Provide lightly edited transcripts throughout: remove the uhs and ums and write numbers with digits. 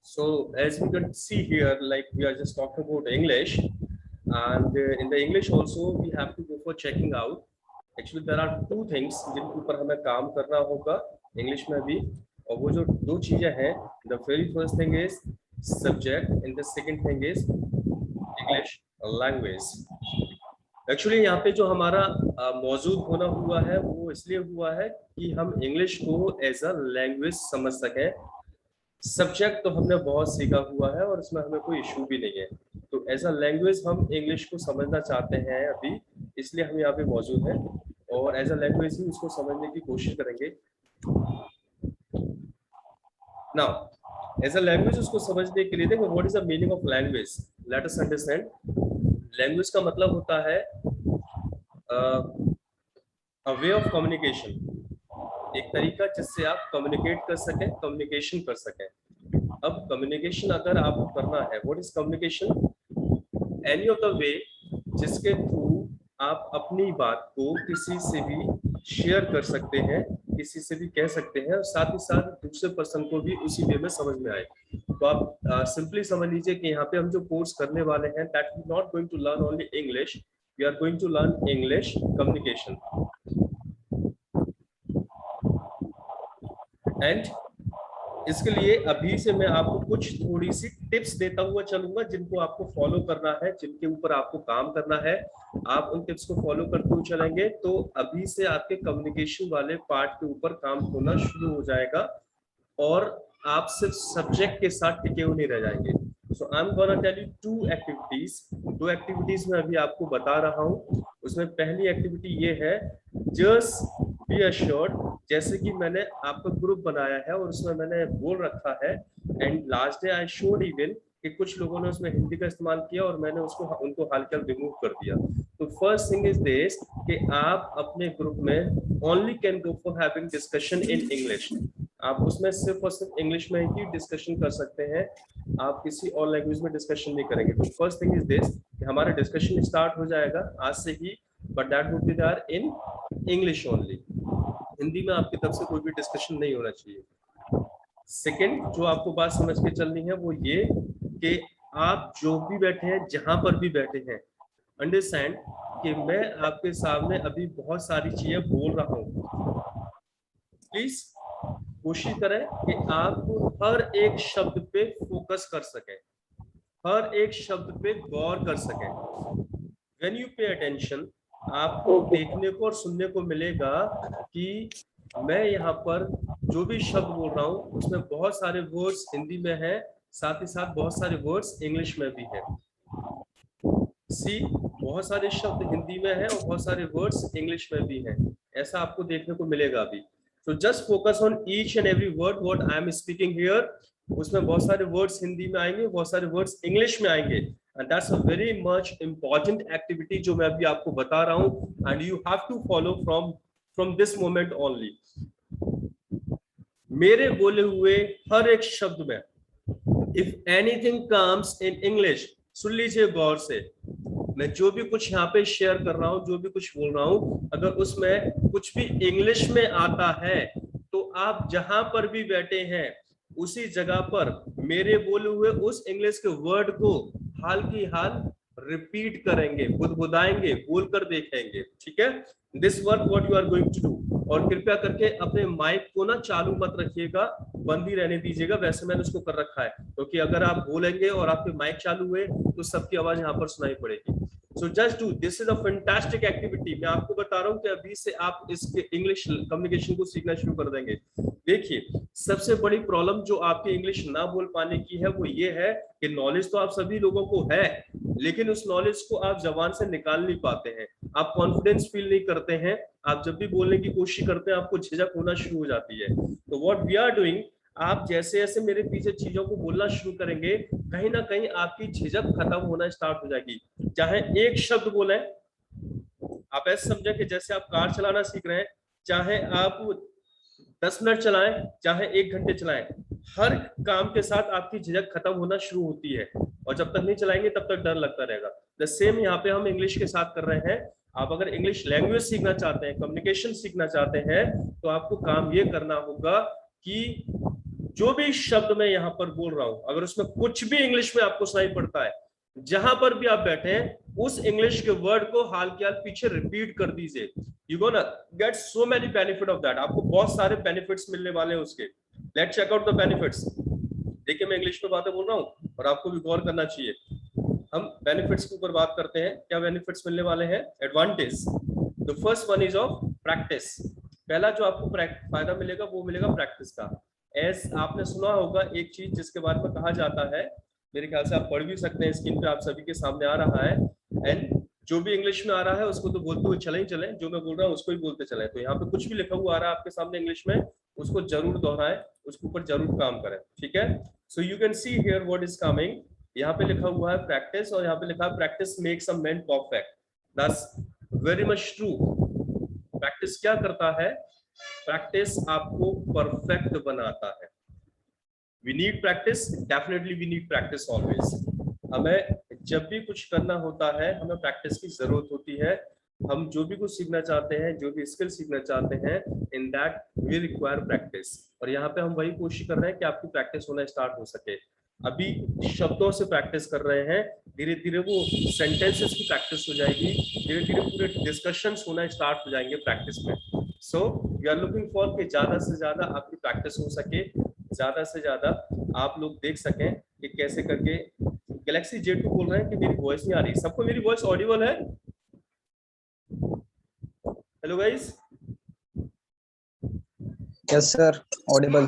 So as we can see here, like we are just talking about English, and in the English also we have to go for checking out. Actually there are two things जिनके ऊपर हमें काम करना होगा English में भी, और वो जो दो चीजें हैं, the very first thing is subject and the second thing is English language. Actually यहाँ पे जो हमारा मौजूद होना हुआ है वो इसलिए हुआ है कि हम इंग्लिश को एज अ लैंग्वेज समझ सकें। सब्जेक्ट तो हमने बहुत सीखा हुआ है और इसमें हमें कोई इशू भी नहीं है, तो एज अ लैंग्वेज हम इंग्लिश को समझना चाहते हैं अभी, इसलिए हम यहाँ पे मौजूद हैं और एज अ लैंग्वेज ही उसको समझने की कोशिश करेंगे। नाउ एज अ लैंग्वेज उसको समझने के लिए देखो, what is the meaning of language, let us understand. Language का मतलब होता है अ वे ऑफ कम्युनिकेशन, एक तरीका जिससे आप कम्युनिकेट कर सकें, कम्युनिकेशन कर सकें। अब कम्युनिकेशन अगर आपको करना है, what is communication? Any of the way जिसके थ्रू आप अपनी बात को किसी से भी शेयर कर सकते हैं, किसी से भी कह सकते हैं और साथ ही साथ दूसरे पर्सन को भी उसी वे में समझ में आए। तो आप सिंपली समझ लीजिए कि यहाँ पे हम जो कोर्स करने वाले हैं, that we not going to learn only English, we are going to learn English communication. And इसके लिए अभी से मैं आपको कुछ थोड़ी सी टिप्स देता हुआ चलूंगा जिनको आपको फॉलो करना है, जिनके ऊपर आपको काम करना है। आप उन टिप्स को फॉलो करते हुए चलेंगे तो अभी से आपके कम्युनिकेशन वाले पार्ट के ऊपर काम होना शुरू हो जाएगा और आप सिर्फ सब्जेक्ट के साथ टिके हुए नहीं रह जाएंगे। So I am gonna tell you two activities, दो एक्टिविटीज मैं अभी आपको बता रहा हूँ। उसमें पहली एक्टिविटी ये है, जस्ट बी अश्योर्ड, जैसे कि मैंने आपका ग्रुप बनाया है और उसमें मैंने बोल रखा है, and last day I showed even कि कुछ लोगों ने उसमें हिंदी का इस्तेमाल किया और मैंने उसको उनको हाल रिमूव कर दिया। तो फर्स्ट थिंग इज दिस कि आप अपने ग्रुप में only can go for having discussion in English. आप उसमें सिर्फ और सिर्फ इंग्लिश में ही डिस्कशन कर सकते हैं, आप किसी और लैंग्वेज में डिस्कशन नहीं करेंगे। तो फर्स्ट थिंग इज दिस कि हमारा डिस्कशन स्टार्ट हो जाएगा आज से ही, but that would be there in English only. Hindi में आपकी तरफ से कोई भी डिस्कशन नहीं होना चाहिए। सेकंड जो आपको बात समझ के चलनी है वो ये कि आप जो भी बैठे हैं, जहां पर भी बैठे हैं, अंडरस्टैंड कि मैं आपके सामने अभी बहुत सारी चीजें बोल रहा हूं। प्लीज कोशिश करें कि आप हर एक शब्द पे फोकस कर सकें, हर एक शब्द पे गौर कर सकें। व्हेन यू पे अटेंशन, आपको देखने को और सुनने को मिलेगा कि मैं यहाँ पर जो भी शब्द बोल रहा हूँ उसमें बहुत सारे वर्ड्स हिंदी में है, साथ ही साथ बहुत सारे वर्ड्स इंग्लिश में भी है। सी, बहुत सारे शब्द हिंदी में है और बहुत सारे वर्ड्स इंग्लिश में भी है, ऐसा आपको देखने को मिलेगा अभी। So just focus on each and every word what I am speaking here. उसमें बहुत सारे वर्ड्स हिंदी में आएंगे, बहुत सारे वर्ड्स इंग्लिश में आएंगे, and that's a very much important activity जो मैं अभी आपको बता रहा हूँ, and you have to follow from this moment only. मेरे बोले हुए हर एक शब्द में if anything comes in English, सुन लीजिए गौर से, मैं जो भी कुछ यहाँ पे शेयर कर रहा हूँ, जो भी कुछ बोल रहा हूँ, अगर उसमें कुछ भी इंग्लिश में आता है तो आप जहां पर भी बैठे हैं उसी जगह पर मेरे बोले हुए उस इंग्लिश के वर्ड को हाल की हाल रिपीट करेंगे, बुदबुदाएंगे, बोलकर देखेंगे, ठीक है? This work what you are going to do. और कृपया करके अपने माइक को ना चालू मत रखिएगा, बंद ही रहने दीजिएगा, वैसे मैंने उसको कर रखा है, क्योंकि अगर आप बोलेंगे और आपके माइक चालू हुए तो सबकी आवाज यहाँ पर सुनाई पड़ेगी। So just do, this is a fantastic activity। मैं आपको बता रहा हूँ कि अभी से आप इसके इंग्लिश कम्युनिकेशन को सीखना शुरू कर देंगे। देखिए, सबसे बड़ी प्रॉब्लम जो आपके इंग्लिश ना बोल पाने की है वो ये है कि नॉलेज तो आप सभी लोगों को है, लेकिन उस नॉलेज को आप जबान से निकाल नहीं पाते हैं, आप कॉन्फिडेंस फील नहीं करते हैं, आप जब भी बोलने की कोशिश करते हैं आपको झिझक होना शुरू हो जाती है। तो व्हाट वी आर डूइंग, आप जैसे जैसे मेरे पीछे चीजों को बोलना शुरू करेंगे, कहीं ना कहीं आपकी झिझक खत्म होना स्टार्ट हो जाएगी। चाहे एक शब्द बोले, आप ऐसे समझे कि जैसे आप कार चलाना सीख रहे हैं, चाहे आप 10 मिनट चलाएं, चाहे 1 घंटे चलाएं, हर काम के साथ आपकी झिझक खत्म होना शुरू होती है, और जब तक नहीं चलाएंगे तब तक डर लगता रहेगा। द सेम यहाँ पे हम इंग्लिश के साथ कर रहे हैं। आप अगर इंग्लिश लैंग्वेज सीखना चाहते हैं, कम्युनिकेशन सीखना चाहते हैं, तो आपको काम ये करना होगा कि जो भी शब्द मैं यहाँ पर बोल रहा हूं, अगर उसमें कुछ भी इंग्लिश में आपको सुनाई पड़ता है, जहां पर भी आप बैठे हैं उस इंग्लिश के वर्ड को हाल के हाल पीछे रिपीट कर दीजिए। You gonna get so many benefit of that. आपको बहुत सारे बेनिफिट्स मिलने वाले हैं उसके। Let's check out the benefits. देखिए मैं इंग्लिश में बातें बोल रहा हूँ और आपको भी गौर करना चाहिए। हम बेनिफिट्स के ऊपर बात करते हैं। क्या बेनिफिट्स मिलने वाले हैं? Advantage. The first one is of practice. पहला जो आपको फायदा मिलेगा वो मिलेगा प्रैक्टिस का। एस आपने सुना होगा एक चीज जिसके बारे में कहा जाता है, मेरे ख्याल से आप पढ़ भी सकते हैं, स्क्रीन पे आप सभी के सामने आ रहा है। एंड जो भी इंग्लिश में आ रहा है उसको तो बोलते हुए चले ही चले, जो मैं बोल रहा हूँ उसको ही बोलते चले। तो यहाँ पे कुछ भी लिखा हुआ आ रहा है आपके सामने इंग्लिश में, उसको जरूर दोहराएं, उसके ऊपर जरूर काम करें, ठीक है। So you can see here what is coming. यहाँ पे लिखा हुआ है प्रैक्टिस, और यहाँ पे लिखा है practice makes a man perfect. That's very much true. Practice क्या करता है? प्रैक्टिस आपको परफेक्ट बनाता है। We need practice, definitely we need practice always. हमें जब भी कुछ करना होता है हमें प्रैक्टिस की जरूरत होती है। हम जो भी कुछ सीखना चाहते हैं, जो भी स्किल सीखना चाहते हैं, in that we require practice. और यहाँ पे हम वही कोशिश कर रहे हैं कि आपकी प्रैक्टिस होना स्टार्ट हो सके। अभी शब्दों से प्रैक्टिस कर रहे हैं, धीरे धीरे वो सेंटेंसेस की प्रैक्टिस हो जाएगी, धीरे धीरे पूरे डिस्कशंस होना स्टार्ट हो जाएंगे प्रैक्टिस में। So we are looking for कि ज्यादा से ज्यादा आपकी प्रैक्टिस हो सके, ज्यादा से ज्यादा आप लोग देख सकें कि कैसे करके। गैलेक्सी J2 बोल रहे हैं कि मेरी वॉइस नहीं आ रही। सबको मेरी वॉइस ऑडिबल है? Hello guys. Yes sir, Audible.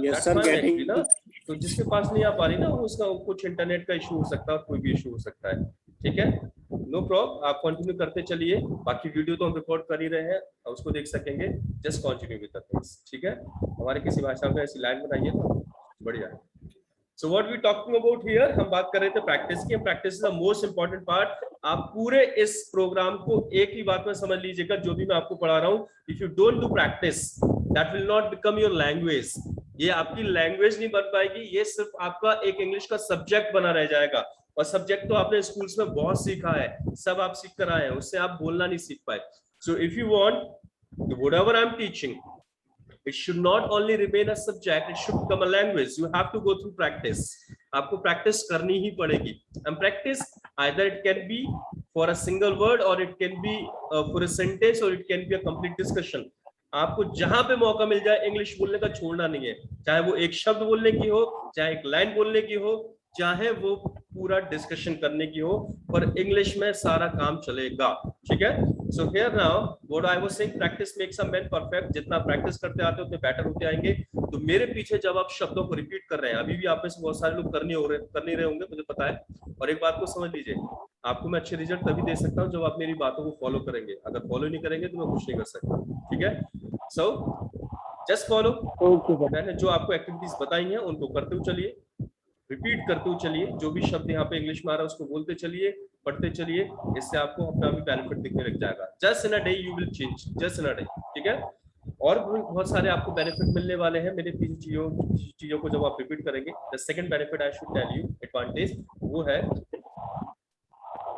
Yes sir, getting. ना तो जिसके पास नहीं आ पा रही ना, उसका कुछ इंटरनेट का इशू हो सकता है और कोई भी इशू हो सकता है, ठीक है। नो प्रॉब्लम, आप कंटिन्यू करते चलिए। बाकी वीडियो तो हम रिकॉर्ड कर ही रहे हैं, उसको देख सकेंगे। Just continue with the things, ठीक है। हमारे किसी भाषा में ऐसी लाइन बनाइए तो बढ़िया है। So what we talking about here, हम बात कर रहे थे प्रैक्टिस की। Practice is the most important part. आप पूरे इस प्रोग्राम को एक ही बात में समझ लीजिएगा, जो भी मैं आपको पढ़ा रहा हूँ, if you don't do practice that will not become your language. ये आपकी लैंग्वेज नहीं बन पाएगी, ये सिर्फ आपका एक इंग्लिश का सब्जेक्ट बना रह जाएगा। और सब्जेक्ट तो आपने स्कूल्स में बहुत सीखा है, सब आप सीख कर आए हैं, उससे आप बोलना नहीं सीख पाए। So if you want whatever I am teaching, it should not only remain a subject, it should become a language. You have to go through practice. आपको प्रैक्टिस करनी ही पड़ेगी। And practice either it can be for a single word or it can be for a sentence or it can be a complete discussion. आपको जहां पे मौका मिल जाए English बोलने का छोड़ना नहीं है, चाहे वो एक शब्द बोलने की हो, चाहे एक लाइन बोलने की हो, चाहे वो पूरा डिस्कशन करने की हो, पर इंग्लिश में सारा काम चलेगा, ठीक है। So here now what I was saying, practice makes a man perfect. जितना प्रैक्टिस करते आते उतने बेटर होते आएंगे। तो मेरे पीछे जब आप शब्दों को रिपीट कर रहे हैं, अभी भी आप में से बहुत सारे लोग कर नहीं रहे होंगे, मुझे पता है। और एक बात को समझ लीजिए, आपको मैं अच्छे रिजल्ट तभी दे सकता हूँ जब आप मेरी बातों को फॉलो करेंगे। अगर फॉलो नहीं करेंगे तो मैं कुछ नहीं कर सकता, ठीक है। So just follow. मैंने जो आपको एक्टिविटीज बताई हैं उनको करते हुए चलिए, रिपीट करते हुए चलिए। जो भी शब्द यहाँ पे इंग्लिश में आ रहा है उसको बोलते चलिए, पढ़ते चलिए। इससे आपको अपना भी बेनिफिट दिखने लग जाएगा। Just in a day you will change, just in a day, ठीक है। और भी बहुत सारे आपको बेनिफिट मिलने वाले हैं मेरे पीछे चीजों को जब आप रिपीट करेंगे। The second benefit I should tell you, advantage, वो है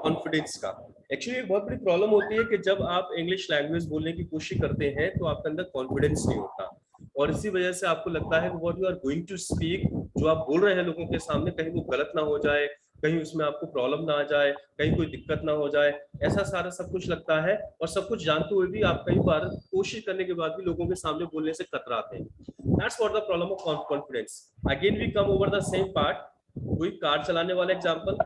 कॉन्फिडेंस का। एक्चुअली एक बहुत बड़ी प्रॉब्लम होती है कि जब आप इंग्लिश लैंग्वेज बोलने की कोशिश करते हैं तो आपके अंदर कॉन्फिडेंस नहीं होता, और इसी वजह से आपको लगता है कि what you are going to speak, जो आप बोल रहे हैं लोगों के सामने, कहीं वो गलत ना हो जाए, कहीं उसमें आपको प्रॉब्लम ना आ जाए, कहीं कोई दिक्कत ना हो जाए, ऐसा सारा सब कुछ लगता है। और सब कुछ जानते हुए भी आप कई बार कोशिश करने के बाद भी लोगों के सामने बोलने से कतराते हैं। That's what the problem of confidence. Again we come over the same part. कोई कार चलाने वाला एग्जांपल,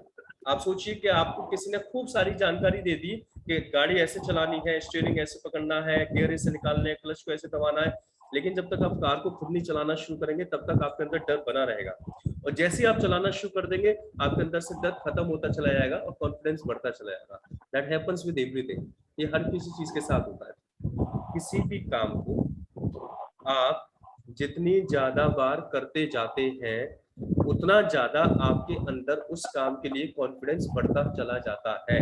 आप सोचिए कि आपको किसी ने खूब सारी जानकारी दे दी कि गाड़ी ऐसे चलानी है, स्टीयरिंग ऐसे पकड़ना है, गियर ऐसे निकालने हैं, क्लच को ऐसे दबाना है, लेकिन जब तक आप कार को खुद नहीं चलाना शुरू करेंगे तब तक आपके अंदर डर बना रहेगा। और जैसे ही आप चलाना शुरू कर देंगे आपके अंदर से डर खत्म होता चला जाएगा और कॉन्फिडेंस बढ़ता चला जाएगा। That happens with everything. ये हर किसी चीज के साथ होता है। किसी भी काम को आप जितनी ज्यादा बार करते जाते हैं उतना ज्यादा आपके अंदर उस काम के लिए कॉन्फिडेंस बढ़ता चला जाता है।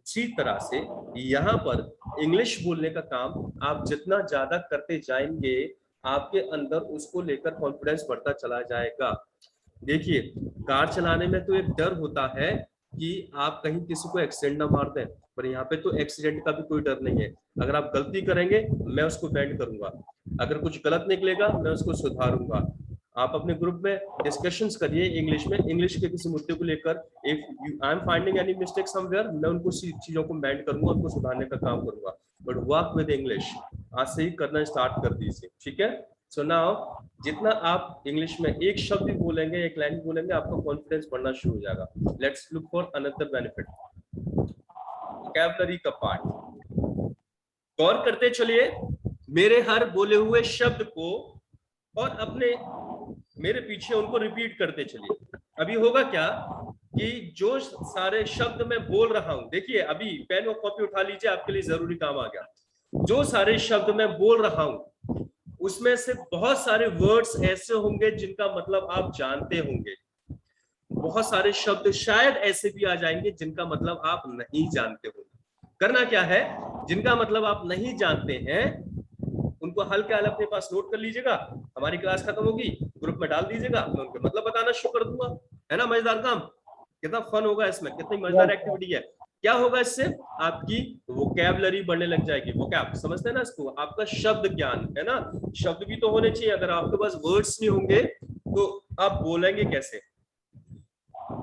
इसी तरह से यहाँ पर इंग्लिश बोलने का काम आप जितना ज्यादा करते जाएंगे आपके अंदर उसको लेकर कॉन्फिडेंस बढ़ता चला जाएगा। देखिए, कार चलाने में तो एक डर होता है कि आप कहीं किसी को एक्सीडेंट ना मार दें, पर यहाँ पे तो एक्सीडेंट का भी कोई डर नहीं है। अगर आप गलती करेंगे मैं उसको बैंड करूंगा, अगर कुछ गलत निकलेगा मैं उसको सुधारूंगा। आप अपने ग्रुप में डिस्कशंस करिए इंग्लिश में, इंग्लिश के किसी मुद्दे को लेकर। If I am finding any mistake somewhere, मैं उनको चीजों को मेंट करूंगा, उनको सुधारने का काम करूंगा। बट वर्क विद इंग्लिश आज से ही करना स्टार्ट कर दीजिए, ठीक है। सो नाउ जितना आप इंग्लिश में एक शब्द भी बोलेंगे, एक लाइन बोलेंगे, आपका कॉन्फिडेंस बढ़ना शुरू हो जाएगा। Let's look for another benefit, vocabulary का पार्ट। गौर करते चलिए मेरे हर बोले हुए शब्द को और अपने मेरे पीछे उनको रिपीट करते चलिए। अभी होगा क्या कि जो सारे शब्द मैं बोल रहा हूं, देखिए अभी पेन और कॉपी उठा लीजिए, आपके लिए जरूरी काम आ गया। जो सारे शब्द मैं बोल रहा हूं उसमें से बहुत सारे वर्ड्स ऐसे होंगे जिनका मतलब आप जानते होंगे, बहुत सारे शब्द शायद ऐसे भी आ जाएंगे जिनका मतलब आप नहीं जानते होंगे। करना क्या है, जिनका मतलब आप नहीं जानते हैं उनको हल्के हाल अपने पास नोट कर लीजिएगा। हमारी क्लास खत्म होगी, ग्रुप में डाल दीजिएगा, मैं उनके मतलब बताना शुरू कर दूंगा। है ना मजेदार काम? कितना फन होगा इसमें, कितनी मजेदार एक्टिविटी है। क्या होगा इससे? आपकी वोकैबुलरी बढ़ने लग जाएगी। वोकैब समझते हैं ना इसको, आपका शब्द ज्ञान, है ना। शब्द भी तो होने चाहिए, अगर आपके पास वर्ड्स नहीं होंगे तो आप बोलेंगे कैसे।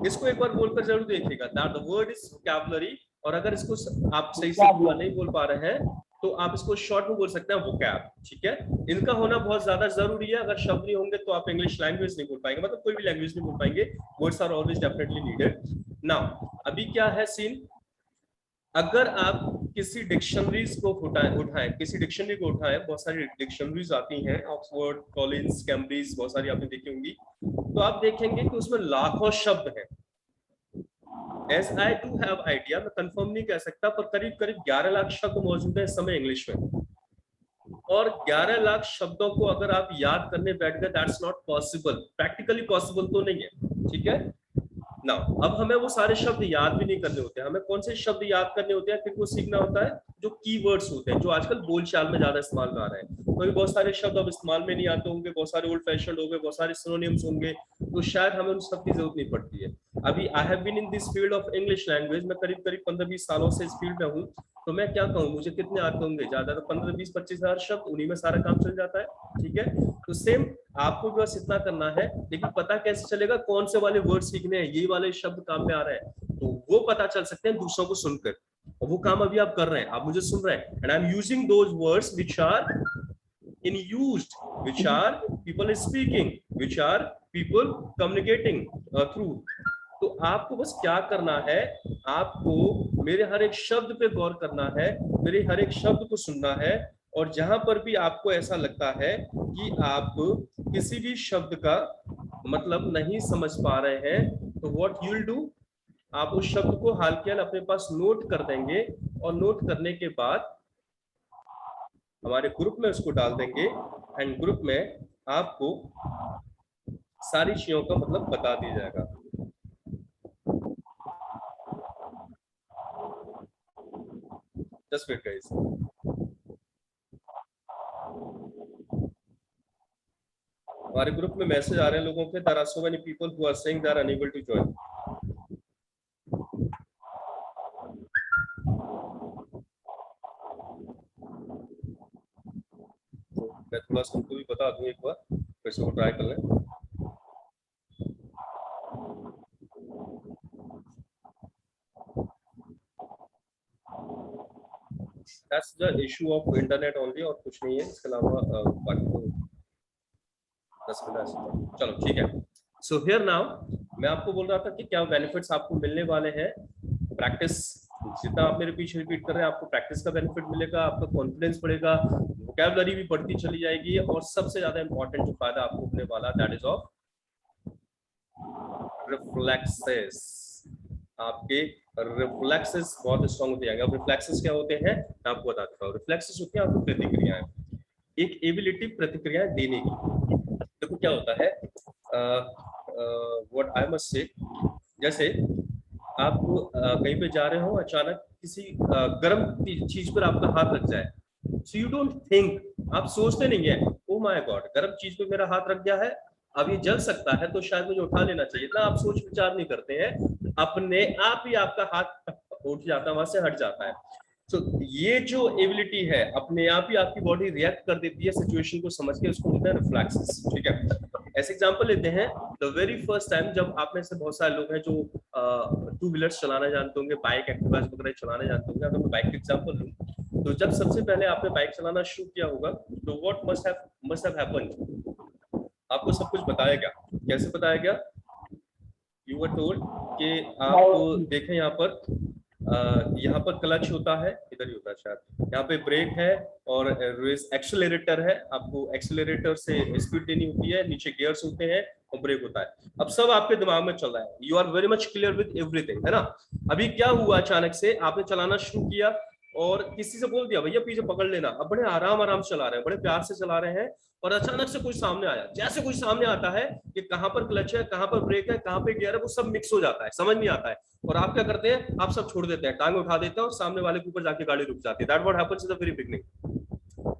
इसको एक बार बोलकर जरूर देखिएगा, that the word is vocabulary. और अगर इसको आप सही से नहीं बोल पा रहे हैं तो आप इसको शॉर्ट में बोल सकते हैं वोकैब, ठीक है। इनका होना बहुत ज्यादा जरूरी है, अगर शब्द नहीं होंगे तो आप इंग्लिश लैंग्वेज नहीं बोल पाएंगे, मतलब कोई भी लैंग्वेज नहीं बोल पाएंगे। Words are always definitely needed. Now अभी क्या है सीन, अगर आप किसी डिक्शनरीज को उठाएं, किसी डिक्शनरी को उठाएं, बहुत सारी डिक्शनरीज आती हैं, ऑक्सफोर्ड, कॉलिंस, कैम्ब्रिज, बहुत सारी आपने देखी होंगी, तो आप देखेंगे कि उसमें लाखों शब्द हैं। As I do have idea, मैं कंफर्म नहीं कह सकता, पर करीब करीब 11 लाख शब्द मौजूद है इस समय इंग्लिश में। और 11 लाख शब्दों को अगर आप याद करने बैठ गए, that's not possible, practically possible तो नहीं है, ठीक है ना। अब हमें वो सारे शब्द याद भी नहीं करने होते, हमें कौन से शब्द याद करने होते हैं, किनको सीखना होता है, जो कीवर्ड्स होते हैं, जो आजकल बोलचाल में ज्यादा इस्तेमाल में आ रहे हैं। तो बहुत सारे शब्द अब इस्तेमाल में नहीं आते होंगे, बहुत सारे ओल्ड फैशन होंगे, बहुत सारे सिनोनिम्स होंगे, तो शायद हमें उन सब की जरूरत नहीं पड़ती है। अभी I have been in this field of English language, मैं करीब करीब 15-20 सालों से इस फील्ड में हूँ, तो मैं क्या कहूँ, मुझे कितने आते होंगे, ज्यादा तो 15-20-25 हजार शब्द, उन्हीं में सारा काम चल जाता है, ठीक है। तो सेम आपको भी बस इतना करना है, लेकिन पता कैसे चलेगा कौन से वाले वर्ड सीखने हैं, यही वाले शब्द काम में आ रहे हैं, तो वो पता चल सकते हैं दूसरों को सुनकर। और वो काम अभी आप कर रहे हैं, आप मुझे सुन रहे हैं, and I am using those words which are in used, which are people speaking, which are people communicating through। तो आपको बस क्या करना है, आपको मेरे हर एक शब्द पे गौर करना है, मेरे हर एक शब्द को सुनना है, और जहां पर भी आपको ऐसा लगता है कि आप किसी भी शब्द का मतलब नहीं समझ पा रहे हैं, तो व्हाट यू विल डू, आप उस शब्द को हाल के हाल अपने पास नोट कर देंगे, और नोट करने के बाद हमारे ग्रुप में उसको डाल देंगे, एंड ग्रुप में आपको सारी चीजों का मतलब बता दिया जाएगा। Just wait guys. हमारे ग्रुप में मैसेज आ रहे हैं लोगों के, there are so many people who are saying they are unable to join. मैं थोड़ा सा उनको भी बता दूं, एक बार फिर से वो ट्राई कर लें। That's the issue of internet only, और कुछ नहीं है इसके अलावा, बाकी तो 10 मिनट। चलो ठीक है। सो हियर नाउ मैं आपको बोल रहा था कि क्या बेनिफिट्स आपको मिलने वाले हैं। प्रैक्टिस, जितना आप मेरे पीछे रिपीट कर रहे हैं, आपको प्रैक्टिस का बेनिफिट मिलेगा, आपका कॉन्फिडेंस बढ़ेगा, वोकैबुलरी भी बढ़ती चली जाएगी, और सबसे ज्यादा इंपॉर्टेंट जो फायदा आपको होने वाला, दैट इज ऑफ रिफ्लेक्सेस। आपके रिफ्लेक्सेस बहुत स्ट्रॉन्ग होते जाएंगे। अब रिफ्लेक्सेस क्या होते हैं मैं आपको बता देता हूँ। रिफ्लेक्सेस होती हैं आपकी प्रतिक्रियाएं, एक एबिलिटी प्रतिक्रियाएं देने की। देखो क्या होता है, व्हाट आई मस्ट से, जैसे आप कहीं पे जा रहे हो, अचानक किसी गर्म चीज पर आपका हाथ लग जाए, सो यू डोंट थिंक, आप सोचते नहीं है ओ माय गॉड गर्म चीज पे मेरा हाथ रख गया है, अब ये जल सकता है तो शायद मुझे उठा लेना चाहिए, ना आप सोच विचार नहीं करते हैं, अपने आप ही आपका हाथ उठ जाता है, वहां से हट जाता है। तो ये जो एबिलिटी है अपने आप ही आपकी बॉडी रिएक्ट कर देती है सिचुएशन को समझ के, उसको बोलते हैं रिफ्लेक्सेस। ठीक है, ऐसे एग्जांपल लेते हैं। द वेरी फर्स्ट टाइम जब आप में से बहुत सारे लोग हैं जो टू व्हीलर्स चलाना जानते होंगे, बाइक एक्टिवा वगैरह चलाना जानते होंगे। अगर मैं बाइक का एग्जांपल लूं तो जब सबसे पहले आपने बाइक चलाना शुरू किया होगा तो व्हाट मस्ट हैव हैपेंड, आपको सब कुछ बताया गया। कैसे बताया गया? यू वर टोल्ड कि आप देखें यहाँ पर क्लच होता है, इधर ही होता है शायद, यहाँ पे ब्रेक है और एक्सेलरेटर है। आपको एक्सेलरेटर से स्पीड देनी होती है, नीचे गियर्स होते हैं और ब्रेक होता है। अब सब आपके दिमाग में चल रहा है, you are very much clear with everything, है ना। अभी क्या हुआ, अचानक से आपने चलाना शुरू किया और किसी से बोल दिया भैया पीछे पकड़ लेना। अब बड़े आराम आराम चला रहे हैं, बड़े प्यार से चला रहे हैं और अचानक से कोई सामने आया। जैसे कोई सामने आता है कि कहां पर क्लच है, कहां पर ब्रेक है, कहां पे गियर है, वो सब मिक्स हो जाता है, समझ नहीं आता है। और आप क्या करते हैं, आप सब छोड़ देते हैं, टांग उठा देते हैं और सामने वाले के ऊपर जाके गाड़ी रुक जाती है। That what happens in the very beginning.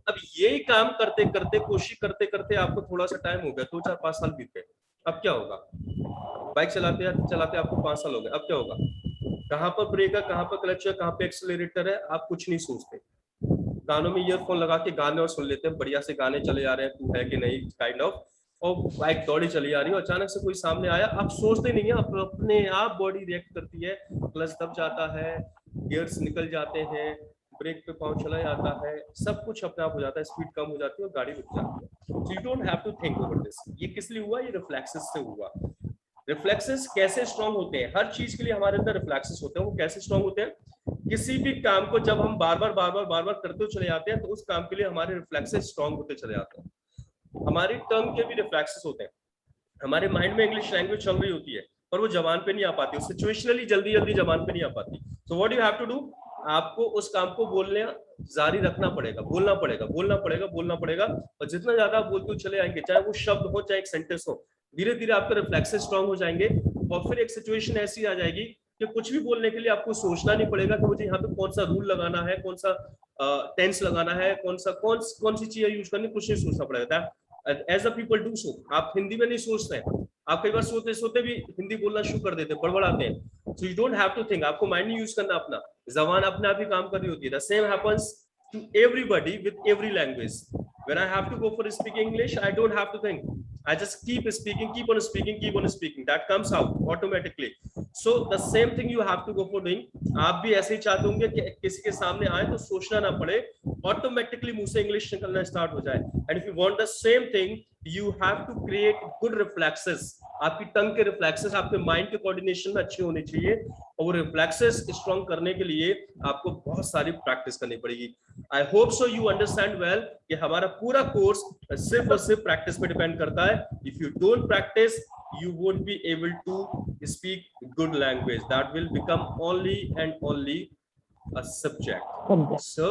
अब यही काम करते करते, कोशिश करते करते आपको थोड़ा सा टाइम हो गया, 2 4 5 साल बीत गए। अब क्या होगा? बाइक चलाते चलाते आपको 5 साल हो गए। अब क्या होगा? कहां पर ब्रेक है, कहां पर क्लच है, कहां पे एक्सेलरेटर है, आप कुछ नहीं सोचते। कानों में ईयरफोन लगा के गाने और सुन लेते हैं, बढ़िया से गाने चले जा रहे हैं, तू है कि नहीं काइंड ऑफ, और बाइक दौड़ी चली आ रही है। अचानक से कोई सामने आया, आप सोचते नहीं है, अपने आप बॉडी रिएक्ट करती है, क्लच दब जाता है, गियर्स निकल जाते हैं, ब्रेक पे पांव चला जाता है, सब कुछ अपने आप हो जाता है, स्पीड कम हो जाती है और गाड़ी रुक जाती है। So you don't have to think over this. ये किस लिए हुआ? ये रिफ्लेक्सेस से हुआ। रिफ्लेक्सेस कैसे स्ट्रांग होते हैं? हर चीज के लिए हमारे अंदर रिफ्लेक्सेस होते हैं। वो कैसे स्ट्रांग होते हैं? किसी भी काम को जब हम बार बार करते चले जाते हैं तो उस काम के लिए हमारे रिफ्लेक्सेस स्ट्रांग होते चले जाते हैं। हमारी टंग के भी रिफ्लेक्सेस होते हैं। हमारे माइंड में इंग्लिश लैंग्वेज चल रही होती है पर वो जबान पे नहीं आ पाती, सिचुएशनली जल्दी जल्दी जबान पे नहीं आ पाती। So what you have to do, आपको उस काम को बोलने जारी रखना पड़ेगा, बोलना पड़ेगा, बोलना पड़ेगा, बोलना पड़ेगा। और जितना ज्यादा आप बोलते चले आएंगे, चाहे वो शब्द हो चाहे एक सेंटेंस हो, धीरे धीरे आपके रिफ्लेक्सेस स्ट्रांग हो जाएंगे। और फिर एक सिचुएशन ऐसी आ जाएगी कि कुछ भी बोलने के लिए आपको सोचना नहीं पड़ेगा कि मुझे यहाँ पे कौन सा रूल लगाना है, कौन सा टेंस लगाना है, कौन सी चीज यूज करनी, कुछ नहीं सोचना पड़ेगा। As a people do so, आप हिंदी में नहीं सोचते हैं, आप कई बार सोते सोते भी हिंदी बोलना शुरू कर देते हैं, बड़बड़ाते हैं। So you don't have to think, आपको माइंड नहीं यूज करना, अपना जबान अपने आप ही काम कर रही होती है। The same happens to everybody with every language. When I have to go for speaking English, I don't have to think. I just keep speaking, keep on speaking, keep on speaking. That comes out automatically. So the same thing you have to go for doing. आप भी ऐसे ही चाहते होंगे कि किसी के सामने आए तो सोचना ना पड़े, ऑटोमेटिकली मुंह से इंग्लिश निकलना स्टार्ट हो जाए। And if you want the same thing, you have to create good reflexes. आपकी टंग के रिफ्लेक्सेस आपके माइंड के कोऑर्डिनेशन में अच्छे होने चाहिए, और वो रिफ्लेक्सेस स्ट्रॉन्ग करने के लिए आपको बहुत सारी प्रैक्टिस करनी पड़ेगी। I hope so you understand well कि हमारा पूरा कोर्स सिर्फ और सिर्फ प्रैक्टिस पे डिपेंड करता है। If you don't practice, you won't be able to speak good language. That will become only and only a subject. So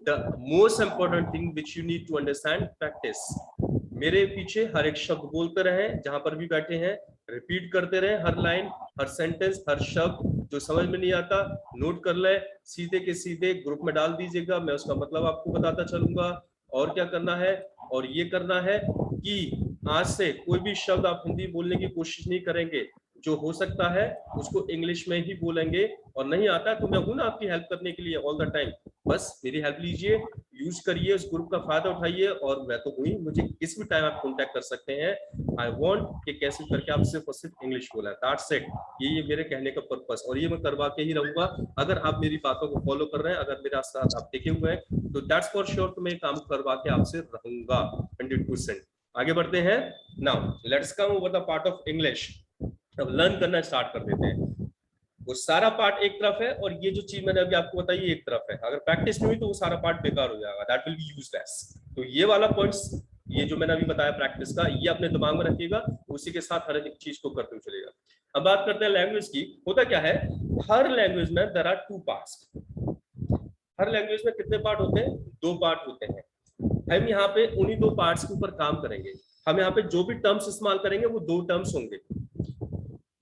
the most important thing which you need to understand, practice. मेरे पीछे हर एक शब्द बोलते रहे, जहां पर भी बैठे हैं रिपीट करते रहे, हर लाइन, हर सेंटेंस, हर शब्द। जो समझ में नहीं आता नोट कर ले, सीधे के सीधे ग्रुप में डाल दीजिएगा, मैं उसका मतलब आपको बताता चलूंगा। और क्या करना है, और ये करना है कि आज से कोई भी शब्द आप हिंदी बोलने की कोशिश नहीं करेंगे, जो हो सकता है उसको इंग्लिश में ही बोलेंगे। और नहीं आता तो मैं हूं ना आपकी हेल्प करने के लिए ऑल द टाइम, बस मेरी हेल्प लीजिए, यूज करिए, उस ग्रुप का फायदा उठाइए। और मैं तो हुई, मुझे किस भी टाइम आप कांटेक्ट कर सकते हैं। आई वांट कि कैसे करके आप सिर्फ और सिर्फ इंग्लिश बोला, दैट्स इट। ये मेरे कहने का पर्पस, और ये मैं करवा के ही रहूंगा अगर आप मेरी बातों को फॉलो कर रहे हैं, अगर मेरा साथ आप देखे हुए हैं तो दैट्स फॉर श्योर। तो मैं काम करवा के आपसे रहूंगा 100%। आगे बढ़ते हैं। Now let's come over the part of English. अब लर्न करना स्टार्ट कर देते हैं। वो सारा पार्ट एक तरफ है और ये जो चीज मैंने अभी आपको बताई एक तरफ है। अगर प्रैक्टिस नहीं हुई तो वो सारा पार्ट बेकार हो जाएगा, दैट विल बी यूजलेस। तो ये वाला पॉइंट्स, ये जो मैंने अभी बताया प्रैक्टिस का, ये अपने दिमाग में रखिएगा, उसी के साथ हर एक चीज को करते हुए चलेगा। अब बात करते हैं लैंग्वेज की। होता क्या है, हर लैंग्वेज में देयर आर 2 पार्ट्स। हर लैंग्वेज में कितने पार्ट होते हैं? 2 पार्ट होते हैं। हम यहाँ पे उन्हीं 2 पार्ट्स के ऊपर काम करेंगे। हम यहाँ पे जो भी टर्म्स इस्तेमाल करेंगे वो 2 टर्म्स होंगे।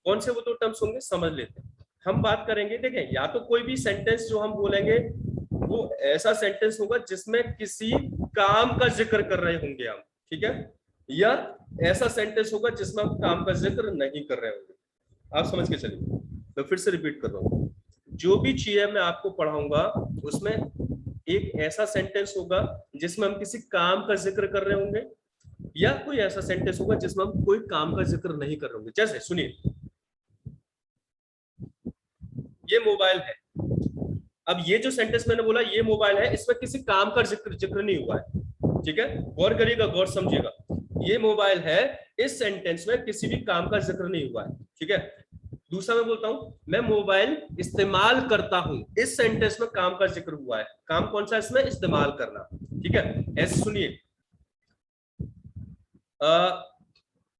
कौन से वो 2 टर्म्स होंगे, समझ लेते हैं। हम बात करेंगे, देखें, या तो कोई भी सेंटेंस जो हम बोलेंगे वो ऐसा सेंटेंस होगा जिसमें किसी काम का जिक्र कर रहे होंगे हम, ठीक है, या ऐसा सेंटेंस होगा जिसमें हम काम का जिक्र नहीं कर रहे होंगे। आप समझ के चलिए, मैं फिर से रिपीट कर रहा हूँ। जो भी चीजें मैं आपको पढ़ाऊंगा उसमें एक ऐसा सेंटेंस होगा जिसमें हम किसी काम का जिक्र कर रहे होंगे, या कोई ऐसा सेंटेंस होगा जिसमें हम कोई काम का जिक्र नहीं कर रहे होंगे। जैसे सुनिए, ये मोबाइल है। अब ये जो सेंटेंस मैंने बोला ये मोबाइल है, इसमें किसी काम का जिक्र नहीं हुआ है, ठीक है, गौर करिएगा, गौर समझिएगा। ये मोबाइल है, इस सेंटेंस में किसी भी काम का जिक्र नहीं हुआ है, ठीक है। दूसरा मैं बोलता हूं, मैं मोबाइल इस्तेमाल करता हूं, इस सेंटेंस में काम का जिक्र हुआ है। काम कौन सा इसमें? इस्तेमाल करना, ठीक है। ऐसे सुनिए,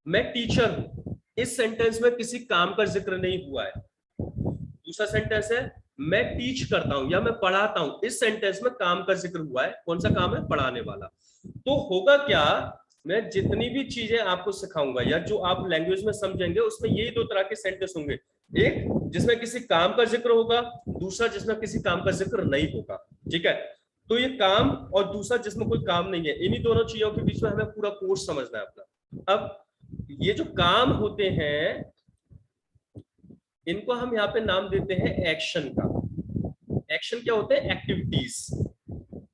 मैं टीचर हूं, इस सेंटेंस में किसी काम का जिक्र नहीं हुआ है। दूसरा सेंटेंस है, मैं टीच करता हूं या मैं पढ़ाता हूं, इस सेंटेंस में काम का जिक्र हुआ है। कौन सा काम है? पढ़ाने वाला। तो होगा क्या, मैं जितनी भी चीजें आपको सिखाऊंगा या जो आप लैंग्वेज में समझेंगे उसमें यही दो तरह के सेंटेंस होंगे, एक जिसमें किसी काम का जिक्र होगा, दूसरा जिसमें किसी काम का जिक्र नहीं होगा, ठीक है। तो ये काम और दूसरा जिसमें कोई काम नहीं है, इन्हीं दोनों चीजों के बीच में हमें पूरा कोर्स समझना है अपना। अब ये जो काम होते हैं इनको हम यहाँ पे नाम देते हैं एक्शन का। एक्शन क्या होते हैं? एक्टिविटीज।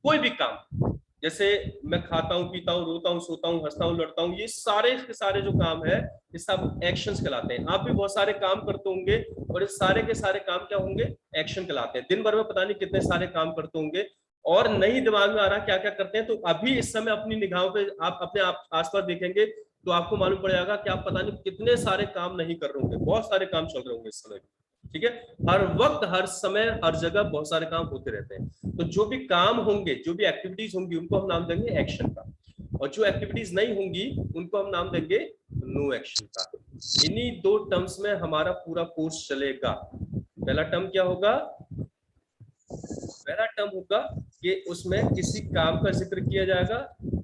कोई भी काम, जैसे मैं खाता हूं, पीता हूं, रोता हूं, सोता हूं, हंसता हूं, लड़ता हूं, ये सारे के सारे जो काम है ये सब एक्शंस कहलाते हैं। आप भी बहुत सारे काम करते होंगे और ये सारे के सारे काम क्या होंगे? एक्शन कहलाते हैं। दिन भर में पता नहीं कितने सारे काम करते होंगे और नहीं दिमाग में आ रहा क्या क्या करते हैं। तो अभी इस समय अपनी निगाहों पे आप अपने आसपास देखेंगे तो आपको मालूम पड़ जाएगा कि आप पता नहीं कितने सारे काम नहीं कर रहे होंगे, बहुत सारे काम चल रहे होंगे इस समय, ठीक है। हर वक्त, हर समय, हर जगह बहुत सारे काम होते रहते हैं। तो जो भी काम होंगे, जो भी एक्टिविटीज होंगी, उनको हम नाम देंगे एक्शन का, और जो एक्टिविटीज नहीं होंगी उनको हम नाम देंगे नो एक्शन का। इन्हीं दो टर्म्स में हमारा पूरा कोर्स चलेगा। पहला टर्म क्या होगा? पहला टर्म होगा कि उसमें किसी काम का जिक्र किया जाएगा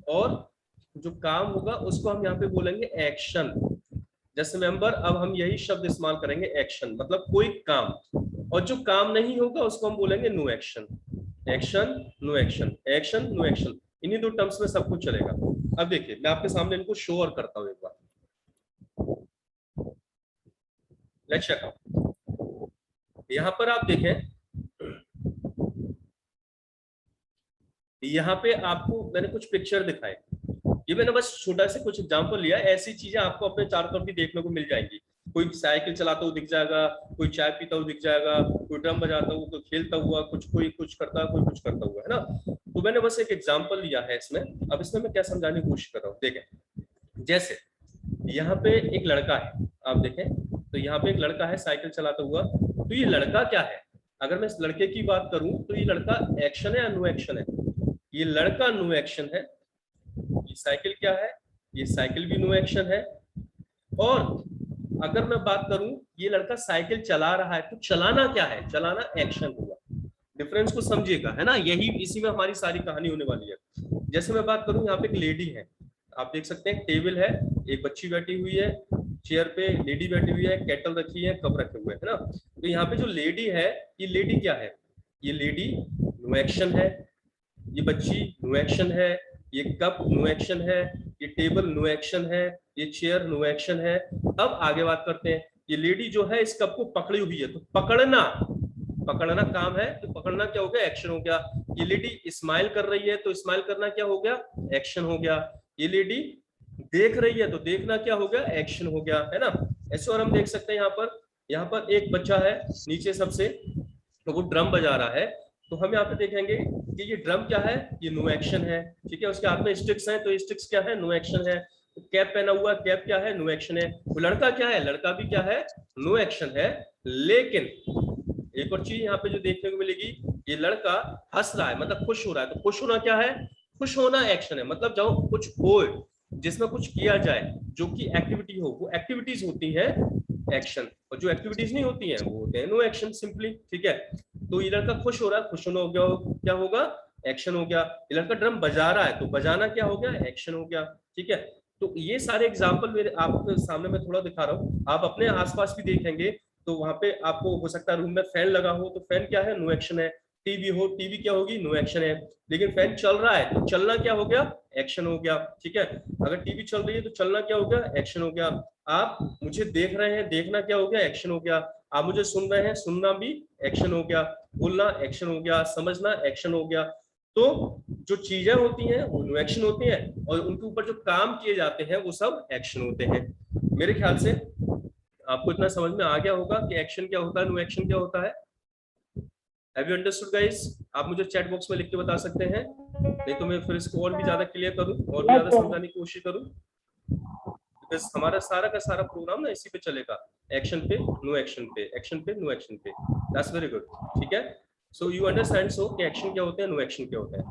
और जो काम होगा उसको हम यहाँ पे बोलेंगे एक्शन। जैसे मेंबर, अब हम यही शब्द इस्तेमाल करेंगे एक्शन, मतलब कोई काम, और जो काम नहीं होगा उसको हम बोलेंगे no action. Action, no action, action, no action, इन्हीं दो टर्म्स में सब कुछ चलेगा। अब देखिए, मैं आपके सामने इनको शो और करता हूं एक बार। Let's check out. यहां पर आप देखें, यहाँ पे आपको मैंने कुछ पिक्चर दिखाए, ये मैंने बस छोटा से कुछ एग्जांपल लिया। ऐसी चीजें आपको अपने चारों तरफ भी देखने को मिल जाएंगी। कोई साइकिल चलाता हुआ दिख जाएगा, कोई चाय पीता हुआ दिख जाएगा, कोई ड्रम बजाता हुआ, कोई खेलता हुआ, कोई कुछ करता, कोई कुछ करता हुआ, है ना। तो मैंने बस एक एग्जांपल लिया है इसमें। अब इसमें मैं क्या समझाने की कोशिश कर रहा हूँ, देखें। जैसे यहाँ पे एक लड़का है, आप देखें तो यहाँ पे एक लड़का है साइकिल चलाता हुआ। तो ये लड़का क्या है? अगर मैं इस लड़के की बात करूं तो ये लड़का एक्शन है या नो एक्शन है? ये लड़का नो एक्शन है। ये साइकिल क्या है? ये साइकिल भी नो एक्शन है। और अगर मैं बात करूं, ये लड़का साइकिल चला रहा है, तो चलाना क्या है? चलाना एक्शन हुआ। डिफरेंस को समझिएगा, है ना। यही, इसी में हमारी सारी कहानी होने वाली है। जैसे मैं बात करूं, यहाँ पे एक लेडी है, आप देख सकते हैं, टेबल है, एक बच्ची बैठी हुई है, चेयर पे लेडी बैठी हुई है, केटल रखी है, कप रखे हुए, है ना। तो यहाँ पे जो लेडी है, ये लेडी क्या है? ये लेडी नो एक्शन है, ये बच्ची नो एक्शन है, ये कप नो एक्शन है, ये टेबल नो एक्शन है, ये चेयर नो एक्शन है। अब आगे बात करते हैं। ये लेडी जो है इस कप को पकड़ी हुई है, तो पकड़ना काम है, तो पकड़ना क्या हो गया? एक्शन हो गया। ये लेडी स्माइल कर रही है, तो स्माइल करना क्या हो गया? एक्शन हो गया। ये लेडी देख रही है, तो देखना क्या हो गया? एक्शन हो गया, है ना। ऐसे और हम देख सकते हैं यहाँ पर एक बच्चा है नीचे सबसे, तो वो ड्रम बजा रहा है। तो हम यहाँ पे देखेंगे कि ये ड्रम क्या है? ये नो एक्शन है, ठीक है। उसके हाथ में स्टिक्स हैं, तो स्टिक्स क्या है? नो एक्शन है। तो कैप पहना हुआ, कैप क्या है? नो एक्शन है। वो लड़का क्या है? लड़का भी क्या है? नो एक्शन है। लेकिन एक और चीज यहाँ पे जो देखने को मिलेगी, ये लड़का हंस रहा है, मतलब खुश हो रहा है। तो खुश होना क्या है? खुश होना एक्शन है, मतलब जब कुछ हो, जिसमें कुछ किया जाए, जो कि एक्टिविटी हो, वो एक्टिविटीज होती है एक्शन, और जो एक्टिविटीज नहीं होती हैं वो होते हैं नो एक्शन, सिंपली, ठीक है। तो ये लड़का खुश हो रहा है, खुश होना हो गया, क्या होगा? एक्शन हो गया। ये लड़का ड्रम बजा रहा है, तो बजाना क्या हो गया? एक्शन हो गया, ठीक है। तो ये सारे एग्जाम्पल मेरे आपके सामने मैं थोड़ा दिखा रहा हूँ, आप अपने आसपास भी देखेंगे तो वहां पे आपको हो सकता है रूम में फैन लगा हो, तो फैन क्या है? नो एक्शन है। टीवी हो, टीवी क्या होगी? नो एक्शन है। लेकिन फैन चल रहा है, तो चलना क्या हो गया? एक्शन हो गया, ठीक है। अगर टीवी चल रही है तो चलना क्या हो गया? एक्शन हो गया। आप मुझे देख रहे हैं, देखना क्या हो गया, एक्शन हो गया। आप मुझे सुन रहे हैं, सुनना भी एक्शन हो गया। बोलना एक्शन हो गया, समझना एक्शन हो गया। तो जो चीजें होती हैं वो नो एक्शन होती हैं, और उनके ऊपर जो काम किए जाते हैं वो सब एक्शन होते हैं। मेरे ख्याल से आपको इतना समझ में आ गया होगा कि एक्शन क्या होता है, नो एक्शन क्या होता है। Have you understood guys? आप मुझे चैट बॉक्स में लिख के बता सकते हैं, नहीं तो मैं फिर इसको और भी ज्यादा क्लियर करूं और भी ज्यादा समझाने की कोशिश करूं। बिकॉज हमारा सारा का सारा प्रोग्राम ना इसी पे चलेगा, एक्शन पे नो एक्शन पे, एक्शन पे नो एक्शन पे। That's very good. ठीक है, सो यू अंडरस्टैंड सो कि एक्शन क्या होते हैं, नो एक्शन क्या होते हैं।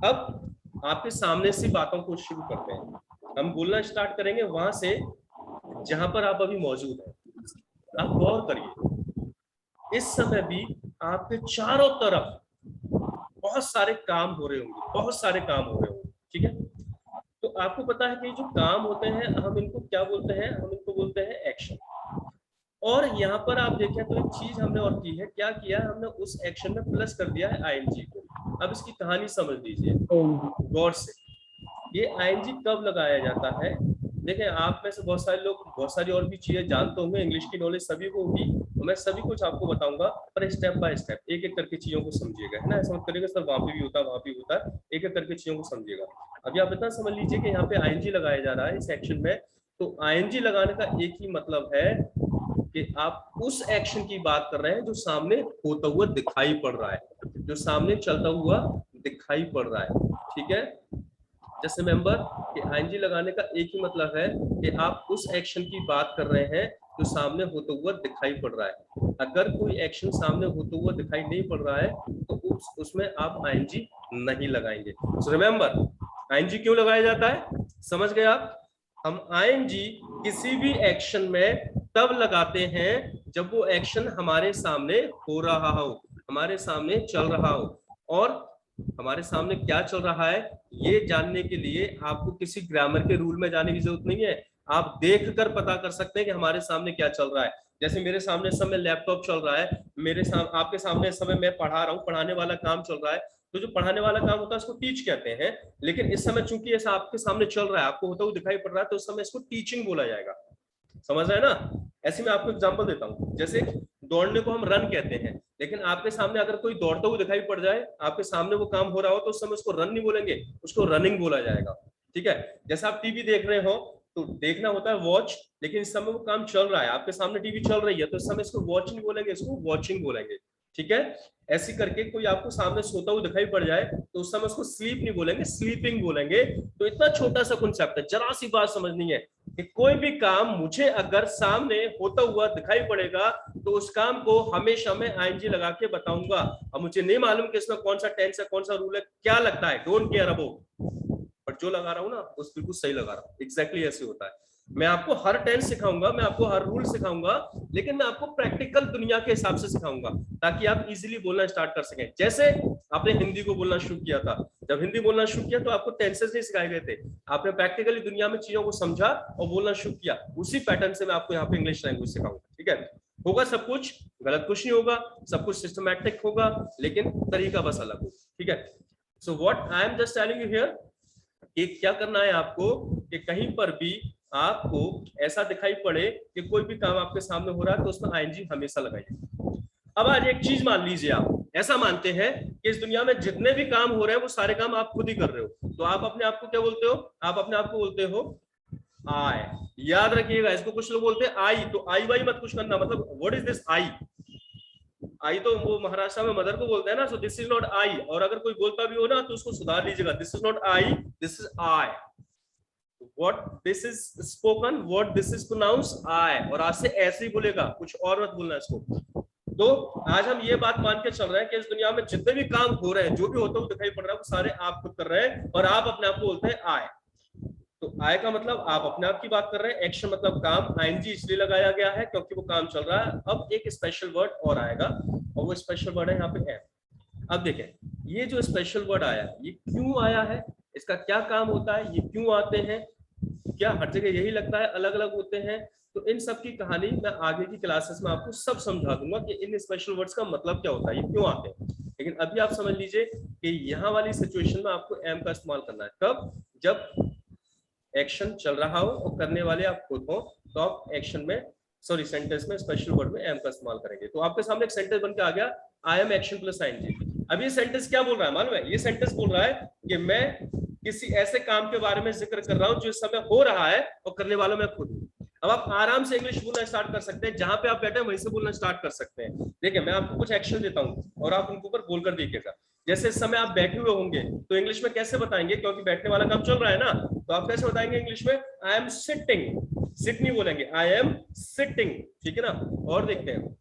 अब आपके सामने से बातों को शुरू करते हैं, हम बोलना स्टार्ट करेंगे वहां से जहां पर आप अभी मौजूद हैं। आप गौर करिए, इस समय भी आपके चारों तरफ बहुत सारे काम हो रहे होंगे, बहुत सारे काम हो रहे होंगे। ठीक है, तो आपको पता है कि जो काम होते हैं हम इनको क्या बोलते हैं, हम इनको बोलते हैं एक्शन। और यहाँ पर आप देखें तो एक चीज हमने और की है, क्या किया है हमने, उस एक्शन में प्लस कर दिया है आईएनजी को। अब इसकी कहानी समझ लीजिए गौर से। ये आईएनजी कब लगाया जाता है? देखें, आप में से बहुत सारे लोग बहुत सारी और भी चीजें जानते होंगे, इंग्लिश की नॉलेज सभी को होगी, तो मैं सभी कुछ आपको बताऊंगा, पर स्टेप बाय स्टेप एक एक करके चीजों को समझिएगा, है ना। ऐसा मत करिएगा सर वहां पे भी होता है वहां पे भी होता है, एक एक करके चीजों को समझिएगा। अभी आप इतना समझ लीजिए कि यहाँ पे आईएनजी लगाया जा रहा है इस एक्शन में। तो आईएनजी लगाने का एक ही मतलब है कि आप उस एक्शन की बात कर रहे हैं जो सामने होता हुआ दिखाई पड़ रहा है, जो सामने चलता हुआ दिखाई पड़ रहा है। ठीक है, जस्ट रिमेंबर कि आईएनजी लगाने का एक ही मतलब है कि आप उस एक्शन की बात कर रहे हैं जो सामने होता हुआ दिखाई पड़ रहा है। अगर कोई एक्शन सामने होता हुआ दिखाई नहीं पड़ रहा है तो उसमें आप आईएनजी नहीं लगाएंगे। सो रिमेंबर, आईएनजी क्यों लगाया जाता है, समझ गए आप। हम आईएनजी किसी भी एक्शन में तब लगाते हैं जब वो एक्शन हमारे सामने हो रहा हो, हमारे सामने चल रहा हो। और हमारे सामने क्या चल रहा है ये जानने के लिए आपको किसी ग्रामर के रूल में जाने की जरूरत नहीं है, आप देखकर पता कर सकते हैं कि हमारे सामने क्या चल रहा है। जैसे मेरे सामने इस समय लैपटॉप चल रहा है, मेरे सामने आपके सामने इस समय मैं पढ़ा रहा हूँ, पढ़ाने वाला काम चल रहा है। तो जो पढ़ाने वाला काम होता है उसको टीच कहते हैं, लेकिन इस समय चूंकि ऐसा आपके सामने चल रहा है, आपको होता हुआ दिखाई पड़ रहा है, तो उस समय इसको टीचिंग बोला जाएगा। समझ रहे हैं ना। ऐसे मैं आपको एग्जांपल देता हूँ, जैसे दौड़ने को हम रन कहते हैं, लेकिन आपके सामने अगर कोई दौड़ता हुआ दिखाई पड़ जाए, आपके सामने वो काम हो रहा हो, तो उस समय उसको रन नहीं बोलेंगे, उसको रनिंग बोला जाएगा। ठीक है, जैसे आप टीवी देख रहे हो तो देखना होता है वॉच, लेकिन इस समय वो काम चल रहा है, आपके सामने टीवी चल रही है, तो इस समय इसको वॉच नहीं बोलेंगे, इसको वॉचिंग बोलेंगे। ठीक है, ऐसी करके कोई आपको सामने सोता हुआ दिखाई पड़ जाए तो उस समय उसको स्लीप नहीं बोलेंगे, स्लीपिंग बोलेंगे। तो इतना छोटा सा कॉन्सेप्ट है, जरा सी बात समझनी है कि कोई भी काम मुझे अगर सामने होता हुआ दिखाई पड़ेगा तो उस काम को हमेशा मैं आईएनजी लगा के बताऊंगा। अब मुझे नहीं मालूम कि इसमें कौन सा टेंस है, कौन सा रूल है, क्या लगता है, डोंट केयर अबाउट, पर जो लगा रहा हूं ना उस बिल्कुल सही लगा रहा हूं। एग्जैक्टली ऐसे होता है। मैं आपको हर टेंस सिखाऊंगा, मैं आपको हर रूल सिखाऊंगा, लेकिन मैं आपको प्रैक्टिकल दुनिया के हिसाब से सिखाऊंगा ताकि आप इजीली बोलना स्टार्ट कर सकें। जैसे आपने हिंदी को बोलना शुरू किया था, जब हिंदी बोलना शुरू किया तो आपको टेंसेस नहीं सिखाए गए थे, आपने प्रैक्टिकली दुनिया में चीजों को समझा और बोलना शुरू किया। उसी पैटर्न से मैं आपको यहाँ पे इंग्लिश लैंग्वेज सिखाऊंगा। ठीक है, होगा सब कुछ, गलत कुछ नहीं होगा, सब कुछ सिस्टमैटिक होगा, लेकिन तरीका बस अलग हो। ठीक है, so what I am just telling you here कि क्या करना है आपको कि कहीं पर भी आपको ऐसा दिखाई पड़े कि कोई भी काम आपके सामने हो रहा है तो उसमें आईएनजी हमेशा लगाइए। अब आज एक चीज मान लीजिए, आप ऐसा मानते हैं कि इस दुनिया में जितने भी काम हो रहे हैं वो सारे काम आप खुद ही कर रहे हो, तो आप अपने आप को क्या बोलते हो, आप अपने आप को बोलते हो आई। याद रखिएगा, इसको कुछ लोग बोलते हैं आई, तो आई वाई मत कुछ करना, मतलब व्हाट इज दिस आई। आई तो वो महाराष्ट्र में मदर को बोलते हैं ना, सो दिस इज नॉट आई। और अगर कोई बोलता भी हो ना तो उसको सुधार लीजिएगा, this is not I, this is I. What this is spoken, what this is pronounced, I। और आज से ऐसे ही बोलेगा, कुछ और मत बोलना इसको। तो आज हम ये बात मान के चल रहे हैं कि इस दुनिया में जितने भी काम हो रहे हैं, जो भी होता हुआ दिखाई पड़ रहा है, वो सारे आप खुद कर रहे हैं और आप अपने आप को बोलते हैं आय। तो आय का मतलब आप अपने आप की बात कर रहे हैं, एक्शन मतलब काम, आईएनजी इसलिए लगाया गया है क्योंकि वो काम चल रहा है। अब एक स्पेशल वर्ड और आएगा और वो स्पेशल वर्ड है यहाँ पे एम। अब देखें, ये जो स्पेशल वर्ड आया ये क्यों आया है, इसका क्या काम होता है, ये क्यों आते हैं, क्या हर जगह यही लगता है, अलग अलग होते हैं। तो इन सब की कहानी मैं आगे की क्लासेस में आपको सब समझा दूंगा कि इन स्पेशल वर्ड्स का मतलब क्या होता है, ये क्यों आते हैं। लेकिन अभी आप समझ लीजिए कि यहाँ वाली सिचुएशन में आपको एम का इस्तेमाल करना है, कब, जब एक्शन चल रहा हो और करने वाले आप खुद हो, तो आप एक्शन में सॉरी सेंटेंस में स्पेशल वर्ड में एम का इस्तेमाल करेंगे। तो आपके सामने एक सेंटेंस बन के आ गया, I am action plus ING. अब ये सेंटेंस क्या बोल रहा है मालूम है? ये सेंटेंस बोल रहा है कि मैं किसी ऐसे काम के बारे में जिक्र कर रहा हूं जो इस समय हो रहा है और करने वाला मैं खुद हूं। अब आप आराम से इंग्लिश बोलना स्टार्ट कर सकते हैं, जहां पे आप बैठे हैं वहीं से बोलना स्टार्ट कर सकते हैं। देखिए मैं आपको कुछ एक्शन देता हूं और आप उनके ऊपर बोलकर देखिएगा। जैसे इस समय आप बैठे हुए होंगे तो इंग्लिश में कैसे बताएंगे, क्योंकि बैठने वाला काम चल रहा है ना, तो आप कैसे बताएंगे इंग्लिश में? आई एम सिटिंग, सिट नहीं बोलेंगे, आई एम सिटिंग, ठीक है ना। और देखते हैं,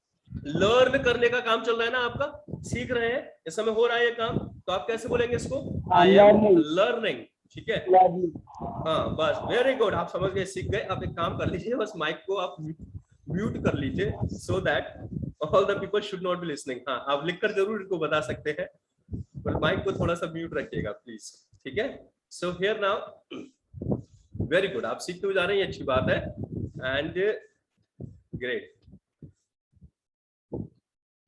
लर्न करने का काम चल रहा है ना आपका, सीख रहे हैं, इस समय हो रहा है ये काम, तो आप कैसे बोलेंगे इसको? आई एम लर्निंग, ठीक है। हाँ बस, वेरी गुड, आप समझ गए, सीख गए। आप एक काम कर लीजिए, बस माइक को आप म्यूट कर लीजिए so that all the people should not be listening. हाँ आप लिखकर जरूर इनको बता सकते हैं, पर माइक को थोड़ा सा म्यूट रखिएगा प्लीज, ठीक है। So here now, very good, आप सीखते हुए जा रहे हैं, अच्छी बात है, and great,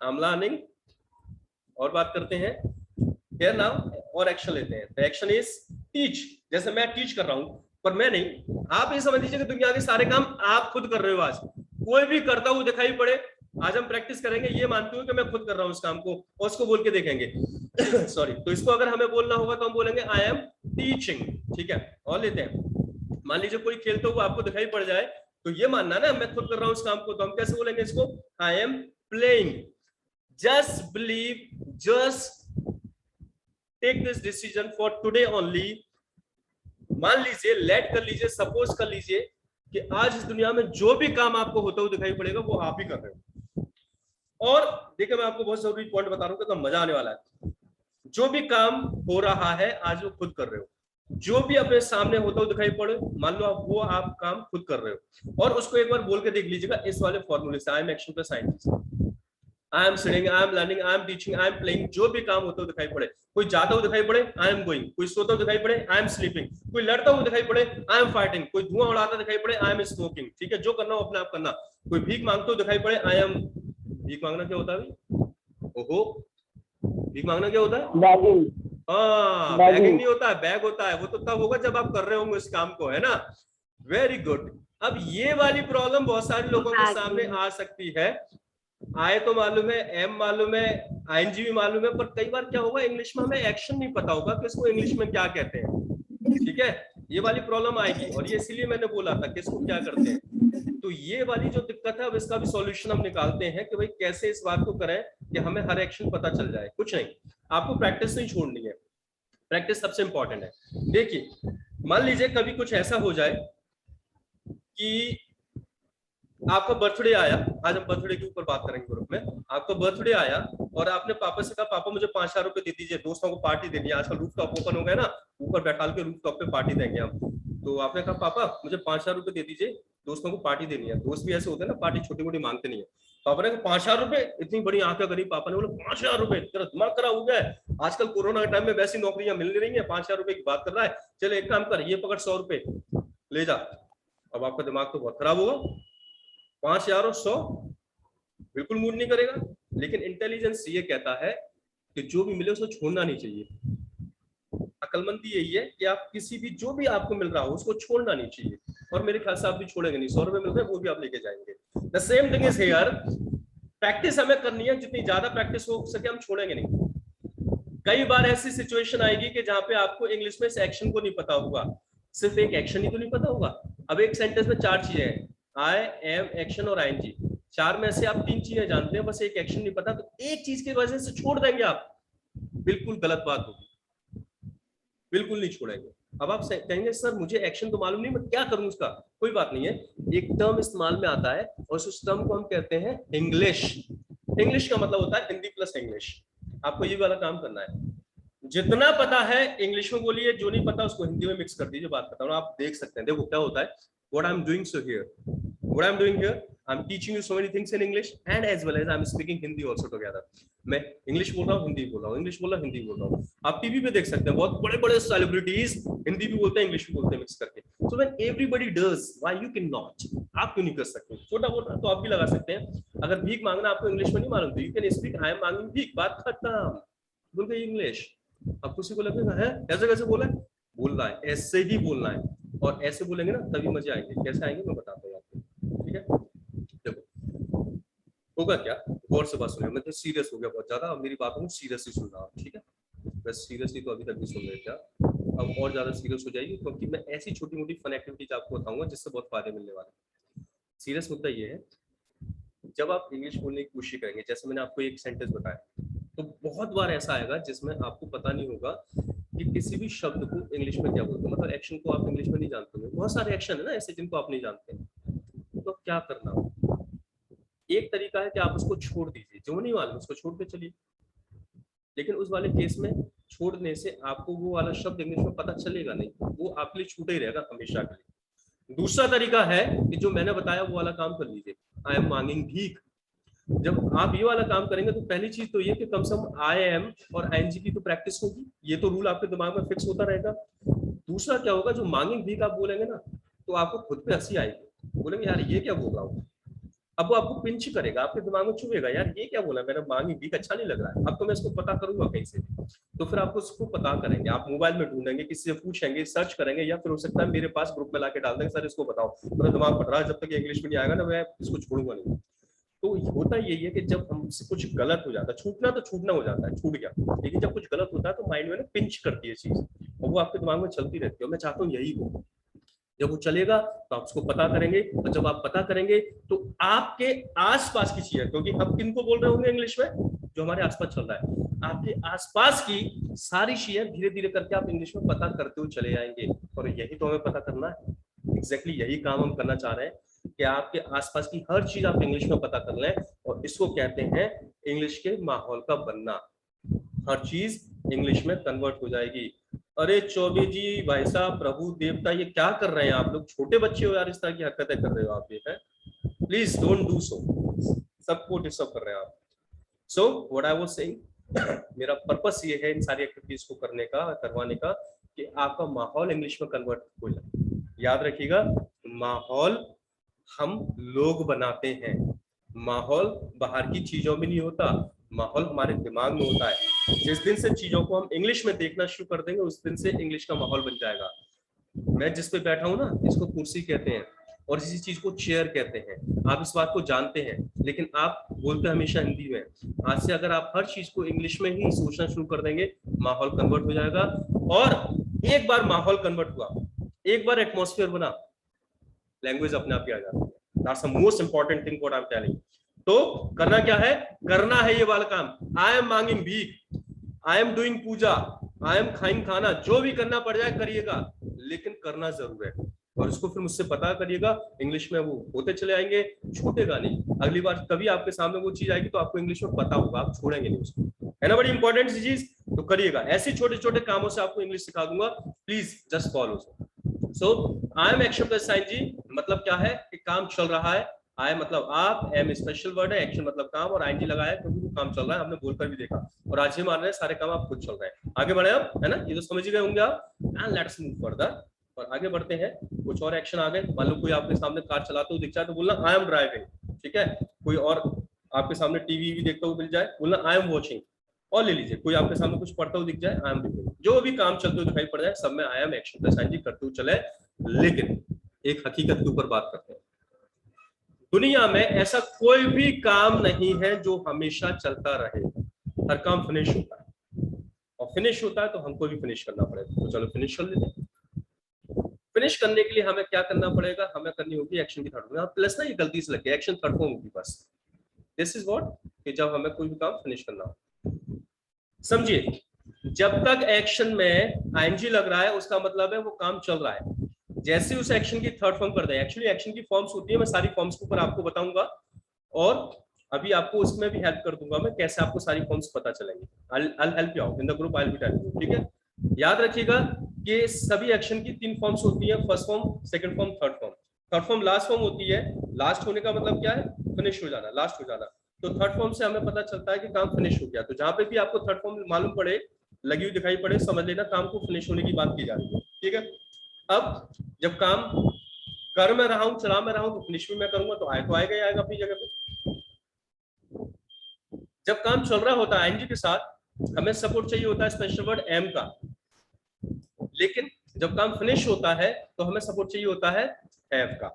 I am learning. और बात करते हैं, हियर नाउ और एक्शन लेते हैं। The action is teach. जैसे मैं टीच कर रहा हूं, पर मैं नहीं, आप ये समझ लीजिए कि दुनिया के सारे काम आप खुद कर रहे हो। आज कोई भी करता हुआ दिखाई पड़े, आज हम प्रैक्टिस करेंगे, ये मानते हुए कि मैं खुद कर रहा हूं इस काम को, और उसको बोल के देखेंगे सॉरी। तो इसको अगर हमें बोलना होगा तो हम बोलेंगे आई एम टीचिंग, ठीक है। और लेते हैं, मान लीजिए कोई खेलते हुए आपको दिखाई पड़ जाए, तो ये मानना ना मैं खुद कर रहा हूं इस काम को, तो हम कैसे बोलेंगे इसको? I am playing. Just believe, just take this decision for today only. मान लीजिए, लेट कर लीजिए, सपोज कर लीजिए कि आज इस दुनिया में जो भी काम आपको होता हुआ दिखाई पड़ेगा वो आप ही कर रहे हो। और देखिए मैं आपको बहुत जरूरी पॉइंट बता रहा हूं कि तो मजा आने वाला है। जो भी काम हो रहा है आज वो खुद कर रहे हो, जो भी अपने सामने होता हुआ दिखाई पड़े, मान लो आप वो आप काम खुद कर रहे हो, और उसको एक बार बोल के देख लीजिएगा इस वाले फॉर्मूले से, I am action plus ING. I am sitting, I am learning, I am teaching, I am playing. जो भी काम होता हुआ दिखाई पड़े, कोई जाता हुआ दिखाई पड़े, आई एम गोइंग, कोई सोता हुआ दिखाई पड़े, आई एम स्लीपिंग, कोई लड़ता हुआ दिखाई पड़े, आई एम फाइटिंग, कोई धुआं उड़ाता दिखाई पड़े, आई एम स्मोकिंग, ठीक है। जो करना हो अपने आप करना। कोई भीख मांगते हुए दिखाई पड़े, आई एम, भीख मांगना क्या होता है? ओहो, भीख मांगना क्या होता है? हाँ, बैगिंग नहीं होता है, बैग होता है। वो तो तब होगा जब आप कर रहे होंगे इस काम को, है ना। Very good. अब ये वाली प्रॉब्लम बहुत सारे लोगों के सामने आ सकती है। आए तो मालूम है, एम मालूम है, आईएनजी भी मालूम है, पर कई बार क्या होगा इंग्लिश में हमें एक्शन नहीं पता होगा कि इसको इंग्लिश में क्या कहते हैं, ठीक है। ये वाली प्रॉब्लम आएगी, और ये इसीलिए मैंने बोला था कि इसको क्या करते हैं। तो ये वाली जो दिक्कत है, अब इसका भी सॉल्यूशन हम निकालते हैं कि भाई कैसे इस बात को करें कि हमें हर एक्शन पता चल जाए। कुछ नहीं, आपको प्रैक्टिस नहीं छोड़नी है, प्रैक्टिस सबसे इंपॉर्टेंट है। देखिए मान लीजिए कभी कुछ ऐसा हो जाए कि आपका बर्थडे आया, आज हम बर्थडे के ऊपर बात करेंगे ग्रुप में। आपका बर्थडे आया और आपने पापा से कहा पापा मुझे 5,000 रुपए दे दीजिए, दोस्तों को पार्टी देनी है, आजकल रूफ टॉप ओपन हो गया ना, ऊपर बैठा के रूफ टॉप पे पार्टी देंगे हम। तो आपने कहा पापा मुझे 5,000 रुपए दे दीजिए, दोस्तों को पार्टी देनी है। दोस्त भी ऐसे होते हैं ना, पार्टी छोटी मोटी मांगते नहीं है। पापा ने कहा 5,000 रुपए, इतनी बड़ी आंखें करी पापा ने, बोले 5,000 रुपए, तेरा दिमाग खराब हो गया है, आजकल कोरोना के टाइम में वैसी नौकरियां मिल रही है, 5,000 रुपए की बात कर रहा है, चलो एक काम कर, ये पकड़ 100 रुपए ले जा। अब आपका दिमाग तो बहुत खराब होगा, 5,000 और 100, बिल्कुल मूड नहीं करेगा। लेकिन इंटेलिजेंस ये कहता है कि जो भी मिले उसको छोड़ना नहीं चाहिए। अकलमंदी यही है कि आप किसी भी, जो भी आपको मिल रहा हो उसको छोड़ना नहीं चाहिए, और मेरे ख्याल से आप भी छोड़ेंगे नहीं। 100 रुपए मिल रहे हैं वो भी आप लेके जाएंगे। The same thing is here, practice हमें करनी है, जितनी ज्यादा प्रैक्टिस हो सके हम छोड़ेंगे नहीं। कई बार ऐसी सिचुएशन आएगी कि जहां पे आपको इंग्लिश में इस एक्शन को नहीं पता होगा, सिर्फ एक एक्शन ही तो नहीं पता होगा। अब एक सेंटेंस में 4 चीजें हैं, आई एम, एक्शन और आईएनजी। 4 में से आप 3 चीजें जानते हैं, बस एक एक्शन नहीं पता, तो एक चीज की वजह से छोड़ देंगे आप, बिल्कुल गलत बात होगी, बिल्कुल नहीं छोड़ेंगे। अब आप कहेंगे सर मुझे एक्शन तो मालूम नहीं, मैं क्या करूं उसका? कोई बात नहीं है, एक टर्म इस्तेमाल में आता है और उस टर्म को हम कहते हैं इंग्लिश। इंग्लिश का मतलब होता है हिंदी प्लस इंग्लिश। आपको ये वाला काम करना है, जितना पता है इंग्लिश में बोलिए, जो नहीं पता उसको हिंदी में मिक्स कर दीजिए। बात करता हूँ, आप देख सकते हैं, देखो क्या होता है। What I'm doing so here, what I'm doing here, I'm teaching you so many things in English and as well as I'm speaking Hindi also together. मैं इंग्लिश बोल रहा हूँ, हिंदी बोल रहा हूँ, इंग्लिश बोल रहा हूँ, हिंदी बोल रहा हूँ। आप टीवी पे देख सकते हैं, बहुत बड़े बड़े सेलिब्रिटीज हिंदी भी बोलते हैं, इंग्लिश भी बोलते हैं मिक्स करके। So when everybody does, why you cannot? आप क्यों नहीं कर सकते? छोटा मोटा तो आप भी लगा सकते हैं। अगर भीख मांगना आपको इंग्लिश में नहीं मालूम तो you can speak I am मांगिंग भीख, बात खत्म, बोल गई इंग्लिश। अब किसी को लगेगा है ऐसे कैसे बोला है, बोल रहा है, ऐसे ही बोलना है, और ऐसे बोलेंगे ना तभी मजे आएंगे। कैसे आएंगे मैं बताता हूँ आपको। है, देखो होगा क्या, गौर से बात सुनिए, मैं तो सीरियस हो गया बहुत ज्यादा, अब मेरी बातों को सीरियसली सुन रहा हूँ, ठीक है, बस सीरियसली तो अभी तक भी सुन रहे थे, अब और ज्यादा सीरियस हो जाएगी, क्योंकि मैं ऐसी छोटी मोटी फन एक्टिविटीज आपको बताऊंगा जिससे बहुत फायदे मिलने वाले हैं। सीरियस मुद्दा ये है, जब आप इंग्लिश बोलने की कोशिश करेंगे, जैसे मैंने आपको एक सेंटेंस बताया, तो बहुत बार ऐसा आएगा जिसमें आपको पता नहीं होगा कि किसी भी शब्द को इंग्लिश में क्या बोलते हैं, मतलब एक्शन को आप इंग्लिश में नहीं जानते हो, बहुत सारे एक्शन है ना ऐसे जिनको आप नहीं जानते, तो क्या करना हो, एक तरीका है कि आप उसको छोड़ दीजिए, जो नहीं मालूम उसको छोड़ के चलिए, लेकिन उस वाले केस में छोड़ने से आपको वो वाला शब्द इंग्लिश में पता चलेगा नहीं, वो आपके लिए छूटा ही रहेगा हमेशा के लिए। दूसरा तरीका है कि जो मैंने बताया वो वाला काम कर लीजिए, आई एम मांगिंग भीख। जब आप ये वाला काम करेंगे तो पहली चीज तो ये कि कम से कम आई एम और आईएनजी की तो प्रैक्टिस होगी, ये तो रूल आपके दिमाग में फिक्स होता रहेगा। दूसरा क्या होगा, जो मांगिंग भीख आप बोलेंगे ना, तो आपको खुद पे हंसी आएगी, बोलेंगे यार ये क्या बोल रहा हूँ, अब वो आपको पिंच करेगा, आपके दिमाग में चुभेगा, यार ये क्या बोला मैंने, मांगी भीख अच्छा नहीं लग रहा है, अब तो मैं इसको पता करूंगा कहीं से, तो फिर आपको उसको पता करेंगे, आप मोबाइल में ढूंढेंगे, किसी से पूछेंगे, सर्च करेंगे, या फिर हो सकता है मेरे पास ग्रुप में लाके डाल देंगे, सर इसको बताओ, मेरा दिमाग पढ़ रहा है, जब तक इंग्लिश में नहीं आएगा ना मैं इसको छोड़ूंगा नहीं। तो होता यही है कि जब हमसे कुछ गलत हो जाता है, छूटना तो छूटना हो जाता है, छूट गया, लेकिन जब कुछ गलत होता है तो माइंड में ना पिंच करती है चीज, और वो आपके दिमाग में चलती रहती है, मैं चाहता हूँ यही हो, जब वो चलेगा तो आप उसको पता करेंगे, और जब आप पता करेंगे तो आपके आसपास की चीज है, क्योंकि हम किनको बोल रहे होंगे इंग्लिश में, जो हमारे आसपास चल रहा है, आपके आसपास की सारी चीजें धीरे धीरे करके आप इंग्लिश में पता करते हुए चले जाएंगे, और यही तो हमें पता करना है, एग्जैक्टली यही काम हम करना चाह रहे हैं कि आपके आसपास की हर चीज आप इंग्लिश में पता कर लें, और इसको कहते हैं इंग्लिश के माहौल का बनना, हर चीज इंग्लिश में कन्वर्ट हो जाएगी। अरे चौबे जी भाई साहब, प्रभु देवता, ये क्या कर रहे हैं आप लोग, छोटे बच्चे हो यार, इस तरह की हरकतें कर रहे हो आप, ये है, प्लीज डोंट डू सो, सबको डिस्टर्ब कर रहे हैं आप। So what I was saying, मेरा पर्पस ये है इन सारी एक्टिविटीज को करने का, करवाने का, कि आपका माहौल इंग्लिश में कन्वर्ट हो जाए। याद रखिएगा, माहौल हम लोग बनाते हैं, माहौल बाहर की चीजों में नहीं होता, माहौल हमारे दिमाग में होता है। जिस दिन से चीजों को हम इंग्लिश में देखना शुरू कर देंगे, उस दिन से इंग्लिश का माहौल बन जाएगा। मैं जिस पे बैठा हूं ना, इसको कुर्सी कहते हैं, और इसी चीज को चेयर कहते हैं, आप इस बात को जानते हैं, लेकिन आप बोलते हमेशा हिंदी में। आज से अगर आप हर चीज को इंग्लिश में ही सोचना शुरू कर देंगे, माहौल कन्वर्ट हो जाएगा, और एक बार माहौल कन्वर्ट हुआ, एक बार एटमॉस्फेयर बना, लैंग्वेज अपने आप ही आ जाती है। That's the most important thing what I am telling. तो करना क्या है, करना है ये वाला काम, आई एम मांगिंग bheekh, I am doing puja, I am खाइंग खाना, जो भी करना पड़ जाए करिएगा, लेकिन करना जरूर है, और इसको फिर मुझसे पता करिएगा, इंग्लिश में वो होते चले आएंगे, छूटेगा नहीं। अगली बार कभी आपके सामने वो चीज आएगी तो आपको इंग्लिश में पता होगा, आप छोड़ेंगे नहीं उसको, है ना, बड़ी इंपॉर्टेंट चीज, तो करिएगा, ऐसे छोटे छोटे कामों से आपको इंग्लिश सिखा दूंगा, please just follow. So I am action plus sign जी मतलब क्या है कि काम चल रहा है, आई मतलब आप, एम स्पेशल वर्ड है, एक्शन मतलब काम, और आईएनजी लगाया क्योंकि वो काम चल रहा है, हमने बोलकर भी देखा, और आज ही मान रहे हैं सारे काम आप खुद चल रहे हैं। आगे बढ़े आप, है ना, ये तो समझ गए होंगे आप, एंड लेट्स मूव फर्दर, और आगे बढ़ते हैं। कुछ और एक्शन आ गए, मान लो कोई आपके सामने कार चलाते हुए दिख जाए तो बोलना आई एम ड्राइविंग, ठीक है, कोई और आपके सामने टीवी भी देखता हुआ मिल जाए, बोलना आई एम वॉचिंग, और ले लीजिए कोई आपके सामने कुछ पढ़ता हुआ दिख जाए, आई एम रीडिंग, जो भी काम चलते हुए दिखाई पड़ जाए, सब में I am action plus ING करते हुए चले। लेकिन एक हकीकत के ऊपर बात करते हैं, दुनिया में ऐसा कोई भी काम नहीं है जो हमेशा चलता रहे, हर काम फिनिश होता है, और फिनिश होता है तो हमको भी फिनिश करना पड़ेगा, तो चलो फिनिश कर लेते हैं। फिनिश करने के लिए हमें क्या करना पड़ेगा, हमें करनी होगी एक्शन की थर्ड फॉर्म, प्लस ना ये गलती से लगे, एक्शन थर्ड फॉर्म होगी बस, दिस इज व्हाट, कि जब हमें कोई भी काम फिनिश करना हो, समझिए, जब तक एक्शन में आईएनजी लग रहा है उसका मतलब है वो काम चल रहा है, जैसे उस एक्शन की थर्ड फॉर्म कर दें, एक्चुअली एक्शन की फॉर्म्स होती है, मैं सारी फॉर्म्स के ऊपर आपको बताऊंगा, और अभी आपको उसमें भी हेल्प कर दूंगा मैं, कैसे आपको सारी फॉर्म्स पता चलेंगी, I help you out in the group, I will be telling you, ठीक है। याद रखिएगा कि सभी एक्शन की 3 फॉर्म्स होती है, first form, second form, third form. Third form last form होती है, लास्ट होने का मतलब क्या है, फिनिश हो जाना, लास्ट हो जाना, तो थर्ड फॉर्म से हमें पता चलता है कि काम फिनिश हो गया, तो जहां पे भी आपको थर्ड फॉर्म मालूम पड़े, लगी हुई दिखाई पड़े, समझ लेना काम को फिनिश होने की बात की जा रही है, ठीक है। अब जब काम कर मैं रहा हूं, चला मैं रहा हूं, तो फिनिश भी मैं करूंगा, तो आएगा ही आएगा अपनी जगह पे। जब काम चल रहा होता है आईएनजी के साथ, हमें सपोर्ट चाहिए होता है स्पेशल वर्ड एम का, लेकिन जब काम फिनिश होता है तो हमें सपोर्ट चाहिए होता है हैव का।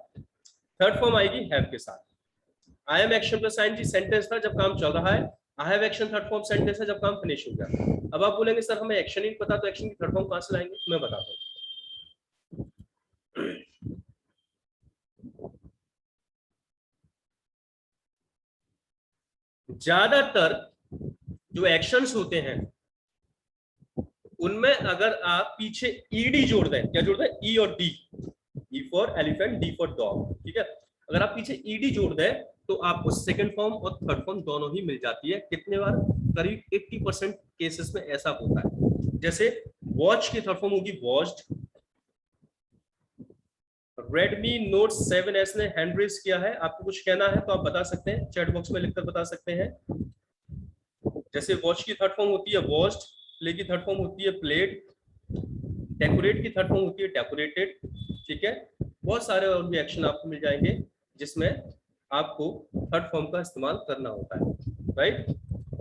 थर्ड फॉर्म आएगी हैव के साथ। I am action plus ING sentence था जब काम चल रहा है, I have action third form sentence है जब काम फिनिश हो गया। अब आप बोलेंगे सर हमें एक्शन ही नहीं पता, तो एक्शन की थर्ड फॉर्म कहां से लाएंगे? मैं बताता हूं। ज्यादातर जो एक्शंस होते हैं उनमें अगर आप पीछे ईडी जोड़ दें, क्या जोड़ दें? ई और D, E for elephant, D for dog, ठीक है। अगर आप पीछे ईडी जोड़ दें तो आपको सेकंड फॉर्म और थर्ड फॉर्म दोनों ही मिल जाती है। कितने बार? करीब 80% केसेस में ऐसा होता है। जैसे वॉच की थर्ड फॉर्म होगी वॉच्ड। Redmi Note 7S ने हैंड रेज किया है, आपको कुछ कहना है तो आप बता सकते हैं, चैट बॉक्स में लिखकर बता सकते हैं। जैसे वॉच की थर्ड फॉर्म होती है वॉच्ड, प्ले की थर्ड फॉर्म होती है प्लेड, डेकोरेट की थर्ड फॉर्म होती है डेकोरेटेड, ठीक है। बहुत सारे और भी एक्शन आपको मिल जाएंगे जिसमें आपको थर्ड फॉर्म का इस्तेमाल करना होता है, राइट।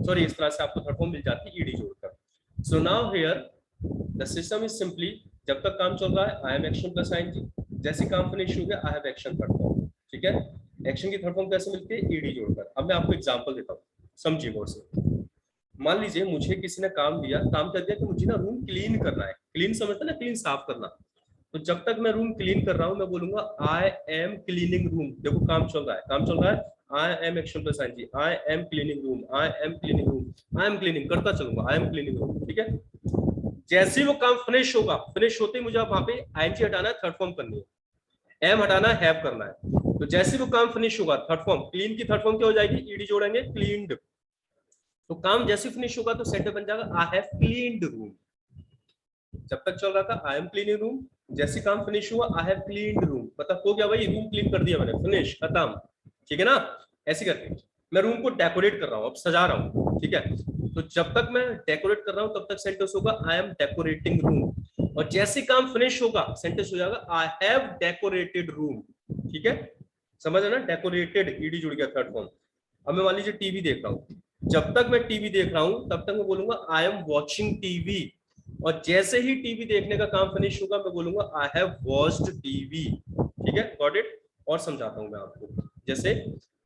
सॉरी, इस तरह से आपको थर्ड फॉर्म मिल जाती है ईडी जोड़कर। So now here the system is simply, जब तक काम चल रहा है I am action plus ING, जैसे काम फिनिश हो गया I have action third form, ठीक है। एक्शन की थर्ड फॉर्म कैसे मिलती है? ईडी जोड़कर। अब मैं आपको एग्जांपल देता हूँ, समझिए गौर से। मान लीजिए मुझे किसी ने काम दिया, काम कर दिया कि मुझे ना रूम क्लीन करना है। क्लीन समझते ना, क्लीन साफ करना। तो जब तक मैं रूम क्लीन कर रहा हूं मैं बोलूंगा आई एम क्लीनिंग रूम। देखो काम चल रहा है, काम चल रहा है, I am action plus ING, I am cleaning room, I am cleaning room, I am cleaning करता चलूंगा, आई एम क्लीनिंग रूम, ठीक है। जैसे ही वो काम फिनिश होगा, फिनिश होते ही मुझे अब वहां पे आईएनजी हटाना है, थर्ड फॉर्म करनी है, एम हटाना है, हैव करना है। तो जैसे ही वो काम फिनिश होगा, थर्ड फॉर्म, क्लीन की थर्ड फॉर्म क्या हो जाएगी? ईडी जोड़ेंगे, क्लीन्ड। तो काम जैसे फिनिश होगा तो सेंटेंस बन जाएगा आई हैव क्लीन्ड रूम। जब तक चल रहा था आई एम क्लीनिंग रूम, जैसे काम फिनिश हुआ आई हैव क्लीन्ड रूम, पता हो गया भाई रूम क्लीन कर दिया मैंने, फिनिश, खत्म, ठीक है ना। ऐसे करके मैं रूम को डेकोरेट कर रहा हूँ, अब सजा रहा हूँ, ठीक है। तो जब तक मैं डेकोरेट कर रहा हूँ तब तक सेंटेंस होगा आई एम डेकोरेटिंग रूम, और जैसे काम फिनिश होगा सेंटेंस हो जाएगा आई हैव डेकोरेटेड रूम, ठीक है। समझ ना, डेकोरेटेड, ईडी जुड़ गया थर्ड फॉर्म। अब मैं मान लीजिए टीवी देख रहा हूँ, जब तक मैं टीवी देख रहा हूं तब तक मैं बोलूंगा आई एम वॉचिंग टीवी, और जैसे ही टीवी देखने का काम फिनिश होगा मैं बोलूंगा आई हैव वॉच्ड टीवी, ठीक है। Got it. और समझाता हूं मैं आपको। जैसे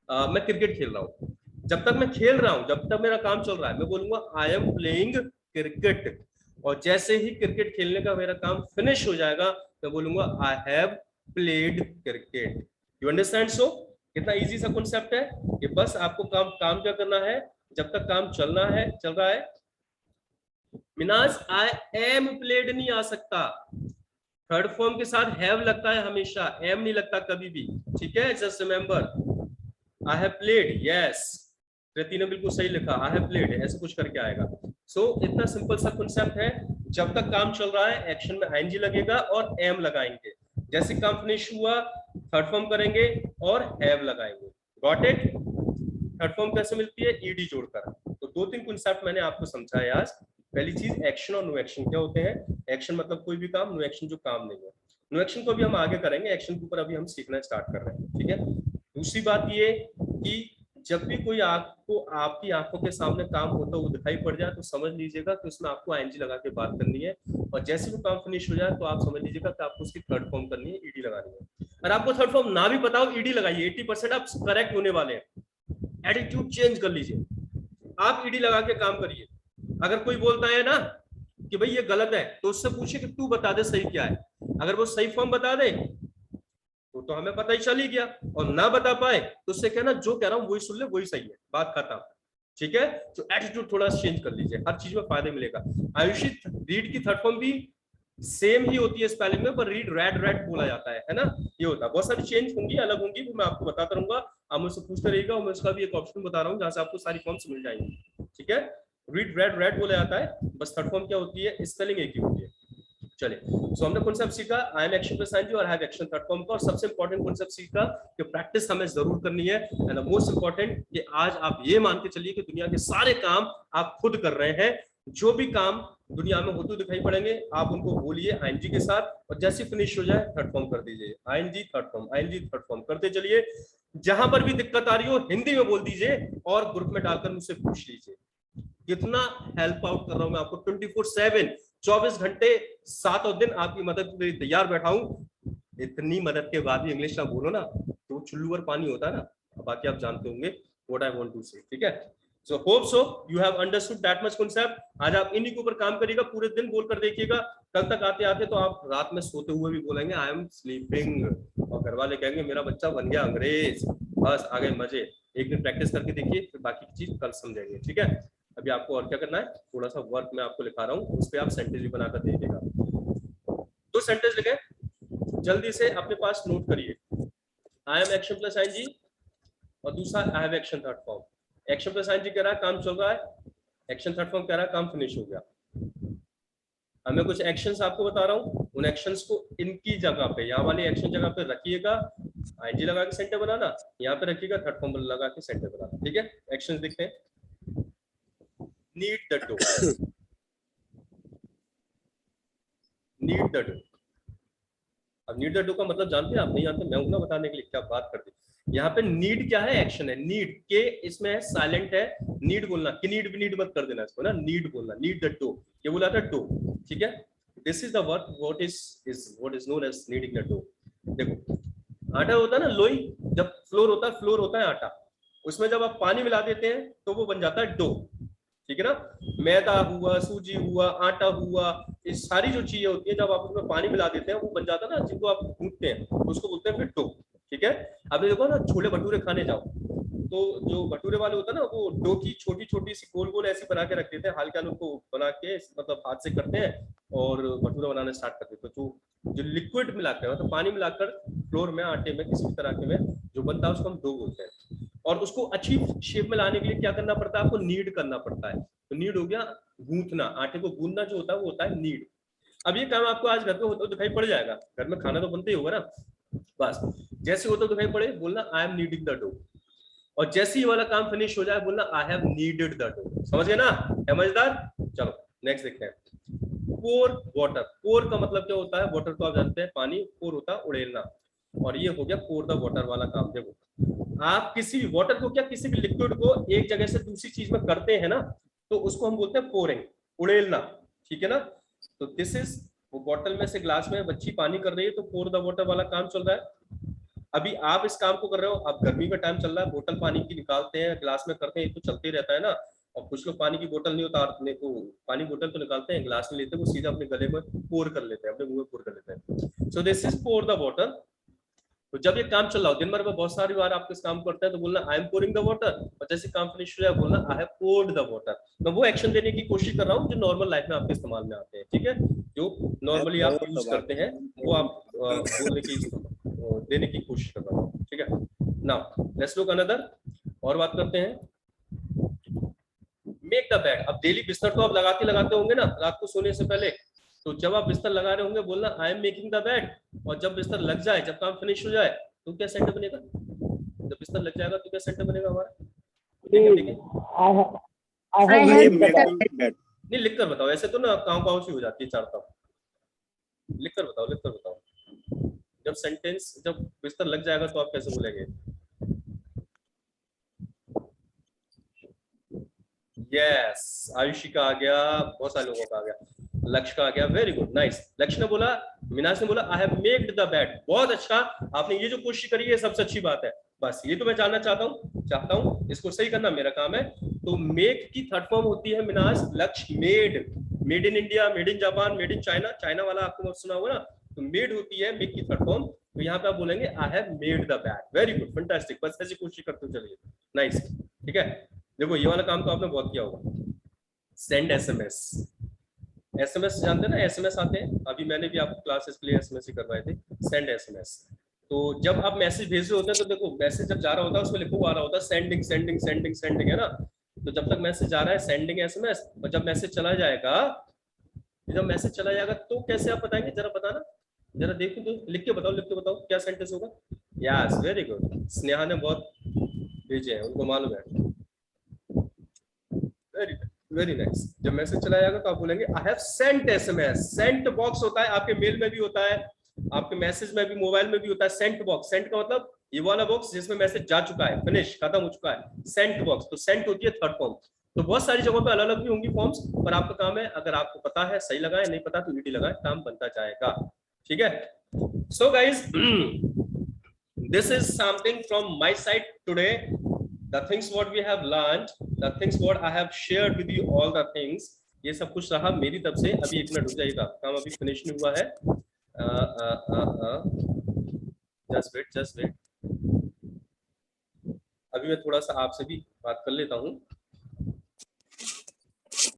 मैं क्रिकेट खेल रहा हूं, जब तक मैं खेल रहा हूं, जब तक मेरा काम चल रहा है, मैं बोलूंगा आई एम प्लेइंग क्रिकेट, और जैसे ही क्रिकेट खेलने का मेरा काम फिनिश हो जाएगा मैं बोलूंगा I have played cricket. You understand? So कितना इजी सा कॉन्सेप्ट है कि बस आपको काम क्या करना है, जब तक काम चल रहा है। मिनाज आई एम प्लेड नहीं आ सकता, थर्ड फॉर्म के साथ हैव लगता है हमेशा, एम नहीं लगता कभी भी, ठीक है। Just remember I have played, yes, Kriti ने बिल्कुल सही लिखा, आई हैव प्लेड, ऐसे कुछ करके आएगा। सो इतना सिंपल सा कॉन्सेप्ट है। जब तक काम चल रहा है एक्शन में आईएनजी लगेगा और एम लगाएंगे, जैसे काम फिनिश हुआ थर्ड फॉर्म करेंगे और हैव लगाएंगे। Got it. थर्ड फॉर्म कैसे मिलती है? ईडी जोड़कर। तो दो तीन कॉन्सेप्ट मैंने आपको समझाया आज। पहली चीज एक्शन और नो एक्शन क्या होते हैं। एक्शन मतलब कोई भी काम, नो एक्शन जो काम नहीं है। नो एक्शन को भी हम आगे करेंगे, एक्शन के ऊपर अभी हम सीखना स्टार्ट कर रहे हैं, ठीक है। दूसरी बात ये कि जब भी कोई आपको आपकी आंखों के सामने काम होता हुआ दिखाई पड़ जाए तो समझ लीजिएगा कि उसमें आपको आईएनजी लगा के बात करनी है, और जैसे वो काम फिनिश हो जाए तो आप समझ लीजिएगा कि आपको उसकी थर्ड फॉर्म करनी है, ईडी लगानी है। और आपको थर्ड फॉर्म ना भी पता हो, ईडी लगाइए, 80% आप करेक्ट होने वाले हैं। एटीट्यूड चेंज कर लीजिए, आप ईडी लगा के काम करिए। अगर कोई बोलता है ना कि भाई ये गलत है तो उससे पूछिए कि तू बता दे सही क्या है। अगर वो सही फॉर्म बता दे तो हमें पता ही चल ही गया, और ना बता पाए तो उससे कहना जो कह रहा हूं वही सुन ले, वही सही है, बात खत्म, ठीक है। तो एटीट्यूड थोड़ा चेंज कर लीजिए, हर चीज में फायदा मिलेगा। आयुषी, रीड की थर्ड फॉर्म भी सेम ही होती है स्पेलिंग में, पर रीड रेड बोला जाता है ना, ये होता है। बहुत सारी चेंज होंगी, अलग होंगी, वो मैं आपको बताता रहूंगा, आप मुझसे पूछते रहिएगा, और मैं उसका भी एक ऑप्शन बता रहा हूँ जहां से आपको सारी फॉर्म्स मिल जाएंगी, ठीक है। रीड रेड बोला जाता है, बस थर्ड फॉर्म क्या होती है, स्पेलिंग एक ही होती है। चलिए, सो हमने कॉन्सेप्ट सीखा I am action plus ING और हैव एक्शन थर्ड फॉर्म का, और सबसे इंपॉर्टेंट कॉन्सेप्ट सीखा कि प्रैक्टिस हमें जरूर करनी है, एंड मोस्ट इंपॉर्टेंट कि आज आप ये मान के चलिए कि दुनिया के सारे काम आप खुद कर रहे हैं। जो भी काम दुनिया में होते दिखाई पड़ेंगे आप उनको बोलिए आईएनजी के साथ, और जैसे फिनिश हो जाए थर्ड फॉर्म कर दीजिए, ING third form, ING third form करते चलिए। जहां पर भी दिक्कत आ रही हो हिंदी में बोल दीजिए और ग्रुप में डालकर मुझसे पूछ लीजिए। कितना हेल्प आउट कर रहा हूं मैं आपको, 24/7 24 घंटे 7 दिन आपकी मदद के लिए तैयार बैठा हूं। इतनी मदद के बाद भी इंग्लिश ना बोलो ना तो चुल्लू भर पानी होता है ना, बाकी आप जानते होंगे व्हाट आई वांट टू से, ठीक है। So hope so you have understood that much concept. आज आप इन्हीं के ऊपर काम करिएगा, पूरे दिन बोल कर देखिएगा, कल तक आते आते तो आप रात में सोते हुए भी बोलेंगे आई एम स्लीपिंग, और घर वाले कहेंगे मेरा बच्चा बन गया अंग्रेज, बस आ गए मजे। एक दिन प्रैक्टिस करके देखिए, फिर बाकी की चीज कल समझेंगे, ठीक है। अभी आपको और क्या करना है, थोड़ा सा वर्क मैं आपको लिखा रहा हूँ, उस पर आप सेंटेंस भी बनाकर देखिएगा। तो सेंटेंस लिखे, जल्दी से अपने पास नोट करिए। I am action plus ING, और दूसरा I have action third form. Action plus ING कह रहा है काम चल रहा है, एक्शन थर्ड फॉर्म कह रहा है काम फिनिश हो गया। अब मैं कुछ एक्शंस आपको बता रहा हूँ, उन एक्शंस को इनकी जगह पे, यहाँ वाली एक्शन जगह पे रखिएगा, आईएनजी लगा के सेंटर बनाना, यहाँ पे रखिएगा थर्ड फॉर्म लगा के सेंटर बनाना, ठीक है। एक्शंस देखते हैं। Knead the dough, knead the dough. अब नीड द डू का मतलब जानते हैं आप? नहीं जानते, मैं हूं ना बताने के लिए, क्या बात कर दी। यहाँ पे नीड क्या है, एक्शन है। नीड के इसमें है साइलेंट है, नीड बोलना, कि नीड भी नीड मत कर देना इसको ना, नीड बोलना, नीड द डो, ये बोला था डो, ठीक है। This is the work what is known as kneading the dough. देखो आटा होता है ना लोई, जब फ्लोर होता है आटा, उसमें जब आप पानी मिला देते हैं तो वो बन जाता है डो, ठीक है ना। मैदा हुआ, सूजी हुआ, आटा हुआ, ये सारी जो चीजें होती है जब आप उसमें पानी मिला देते हैं वो बन जाता है ना, जिनको आप गूंथते हैं उसको बोलते हैं फिर डो, ठीक है। अब देखो ना, छोले भटूरे खाने जाओ तो जो भटूरे वाले होता है ना, वो डो की छोटी छोटी सी गोल गोल ऐसी बना के रख देते हैं, हल्का उनको बना के मतलब हाथ से करते हैं और भटूरा बनाना स्टार्ट कर देते हैं। तो जो लिक्विड मिलाकर मतलब पानी मिलाकर फ्लोर में, आटे में, किसी भी तरह के में जो बनता है उसको हम डो बोलते हैं। और उसको अच्छी शेप में लाने के लिए क्या करना पड़ता है, आपको नीड करना पड़ता है। तो नीड हो गया गूंथना, आटे को गूंदना जो होता है वो होता है नीड। अब ये काम आपको आज घर में होता दिखाई पड़ जाएगा, घर में खाना तो बनते ही होगा ना, बस जैसे होता दिखाई पड़े बोलना I am kneading the dough, और जैसे ही वाला काम फिनिश हो जाए बोलना I have kneaded the dough. समझ गए ना, समझदार। चलो नेक्स्ट देखते हैं। पोर वाटर, पोर का मतलब क्या होता है, वाटर तो आप जानते हैं पानी, पोर होता है उड़ेलना, और ये हो गया पोर द वाटर वाला काम। देखो आप किसी भी वाटर को, क्या किसी भी लिक्विड को एक जगह से दूसरी चीज में करते हैं ना, तो उसको हम बोलते हैं पोरिंग, उड़ेलना, ठीक है ना। तो दिस इज, वो बॉटल में से ग्लास में बच्ची पानी कर रही है तो पोर द वाटर वाला काम चल रहा है। अभी आप इस काम को कर रहे हो, अब गर्मी का टाइम चल रहा है, बोतल पानी की निकालते हैं, ग्लास में करते हैं, तो चलते ही रहता है ना। और कुछ लोग पानी की बोतल नहीं उतारते, तो पानी बोतल तो निकालते हैं, ग्लास में लेते हैं, वो सीधा अपने गले में पोर कर लेते हैं, अपने मुंह में पोर कर लेते हैं। So this is pour the water. तो जब ये काम चल रहा हो, दिन भर में बहुत सारी बार आप इस काम करते हैं, तो बोलना I am pouring the water, और जैसे काम फिनिश हो जाए बोलना I have poured the water. मैं वो एक्शन देने की कोशिश कर रहा हूँ जो नॉर्मल लाइफ में आपके इस्तेमाल में आते हैं, ठीक है, जो नॉर्मली आप यूज करते हैं, वो आप बोलने की देने की कोशिश कर रहा हूँ, ठीक है। नाउ लेट्स लुक अनदर, और बात करते हैं। Make the bed. अब डेली बिस्तर तो आप लगाते होंगे ना रात को सोने से पहले, तो जब आप बिस्तर लगा रहे होंगे बोलना I am making the bed, और जब बिस्तर लग जाए, जब काम फिनिश हो जाए, तो क्या सेंटर बनेगा, जब बिस्तर लग जाएगा तो क्या सेंटर बनेगा हमारा, नहीं लिख कर बताओ, ऐसे तो ना काउ सी हो जाती है चारता, लिख कर बताओ। जब सेंटेंस, जब बिस्तर लग जाएगा तो आप कैसे बोलेंगे? यस, आयुषी का आ गया, बहुत सारे लोगों का आ गया, लक्ष्य का आ गया, वेरी गुड, नाइस। लक्ष्य ने बोला, मीनाज ने बोला आई हैव मेक्ड द बेड, बहुत अच्छा, आपने ये जो कोशिश करी है सबसे अच्छी बात है। बस ये तो मैं जानना चाहता हूँ, इसको सही करना मेरा काम है। तो मेक की थर्ड फॉर्म होती है मीनाज, लक्ष्य made, made in India, made in Japan, made in China, China वाला आपको मत सुना होगा ना, तो मेड होती है मेक की थर्ड फॉर्म। तो यहाँ पे आप बोलेंगे I have made the bed, very good, fantastic, बस ऐसी कोशिश करते चलिए, नाइस, ठीक है। देखो ये वाला काम तो आपने बहुत किया होगा, सेंड एसएमएस। एसएमएस जानते हैं ना, एसएमएस आते हैं, अभी मैंने भी आपको क्लासेस के लिए एसएमएस ही करवाए थे, सेंड एसएमएस। तो जब आप मैसेज भेज रहे होते हैं तो देखो मैसेज जब जा रहा होता है उसमें लिखा हुआ आ रहा होता है सेंडिंग सेंडिंग सेंडिंग सेंडिंग, है ना। तो जब तक मैसेज आ रहा है सेंडिंग एसएमएस, और जब मैसेज चला जाएगा, तो कैसे आप बताएंगे, जरा बताना, जरा देखो तो लिख के बताओ क्या सेंटेंस होगा। यस, वेरी गुड, स्नेहा ने बहुत भेजे हैं, उनको मालूम है, वेरी नाइस। जब मैसेज चला जाएगा तो आप बोलेंगे I have sent SMS. Sent box होता है, आपके मेल में भी होता है, आपके मैसेज में भी, मोबाइल में भी होता है सेंट बॉक्स। सेंट का मतलब ये वाला बॉक्स जिसमें मैसेज जा चुका है, फिनिश, खत्म हो चुका है, सेंट बॉक्स। तो सेंट होती है थर्ड फॉर्म। तो बहुत सारी जगहों पे अलग अलग भी होंगी फॉर्म्स, पर आपका काम है, अगर आपको पता है सही लगाए, नहीं पता तो ईडी लगाए, काम बनता जाएगा, ठीक है। So guys this is something from my side today. The things what we have learned, the things what I have shared with you, all the things, ये सब कुछ रहा मेरी तरफ से। अभी 1 मिनट रुक जाइएगा, काम अभी फिनिश नहीं हुआ है। just wait। अभी मैं थोड़ा सा आपसे भी बात कर लेता हूँ।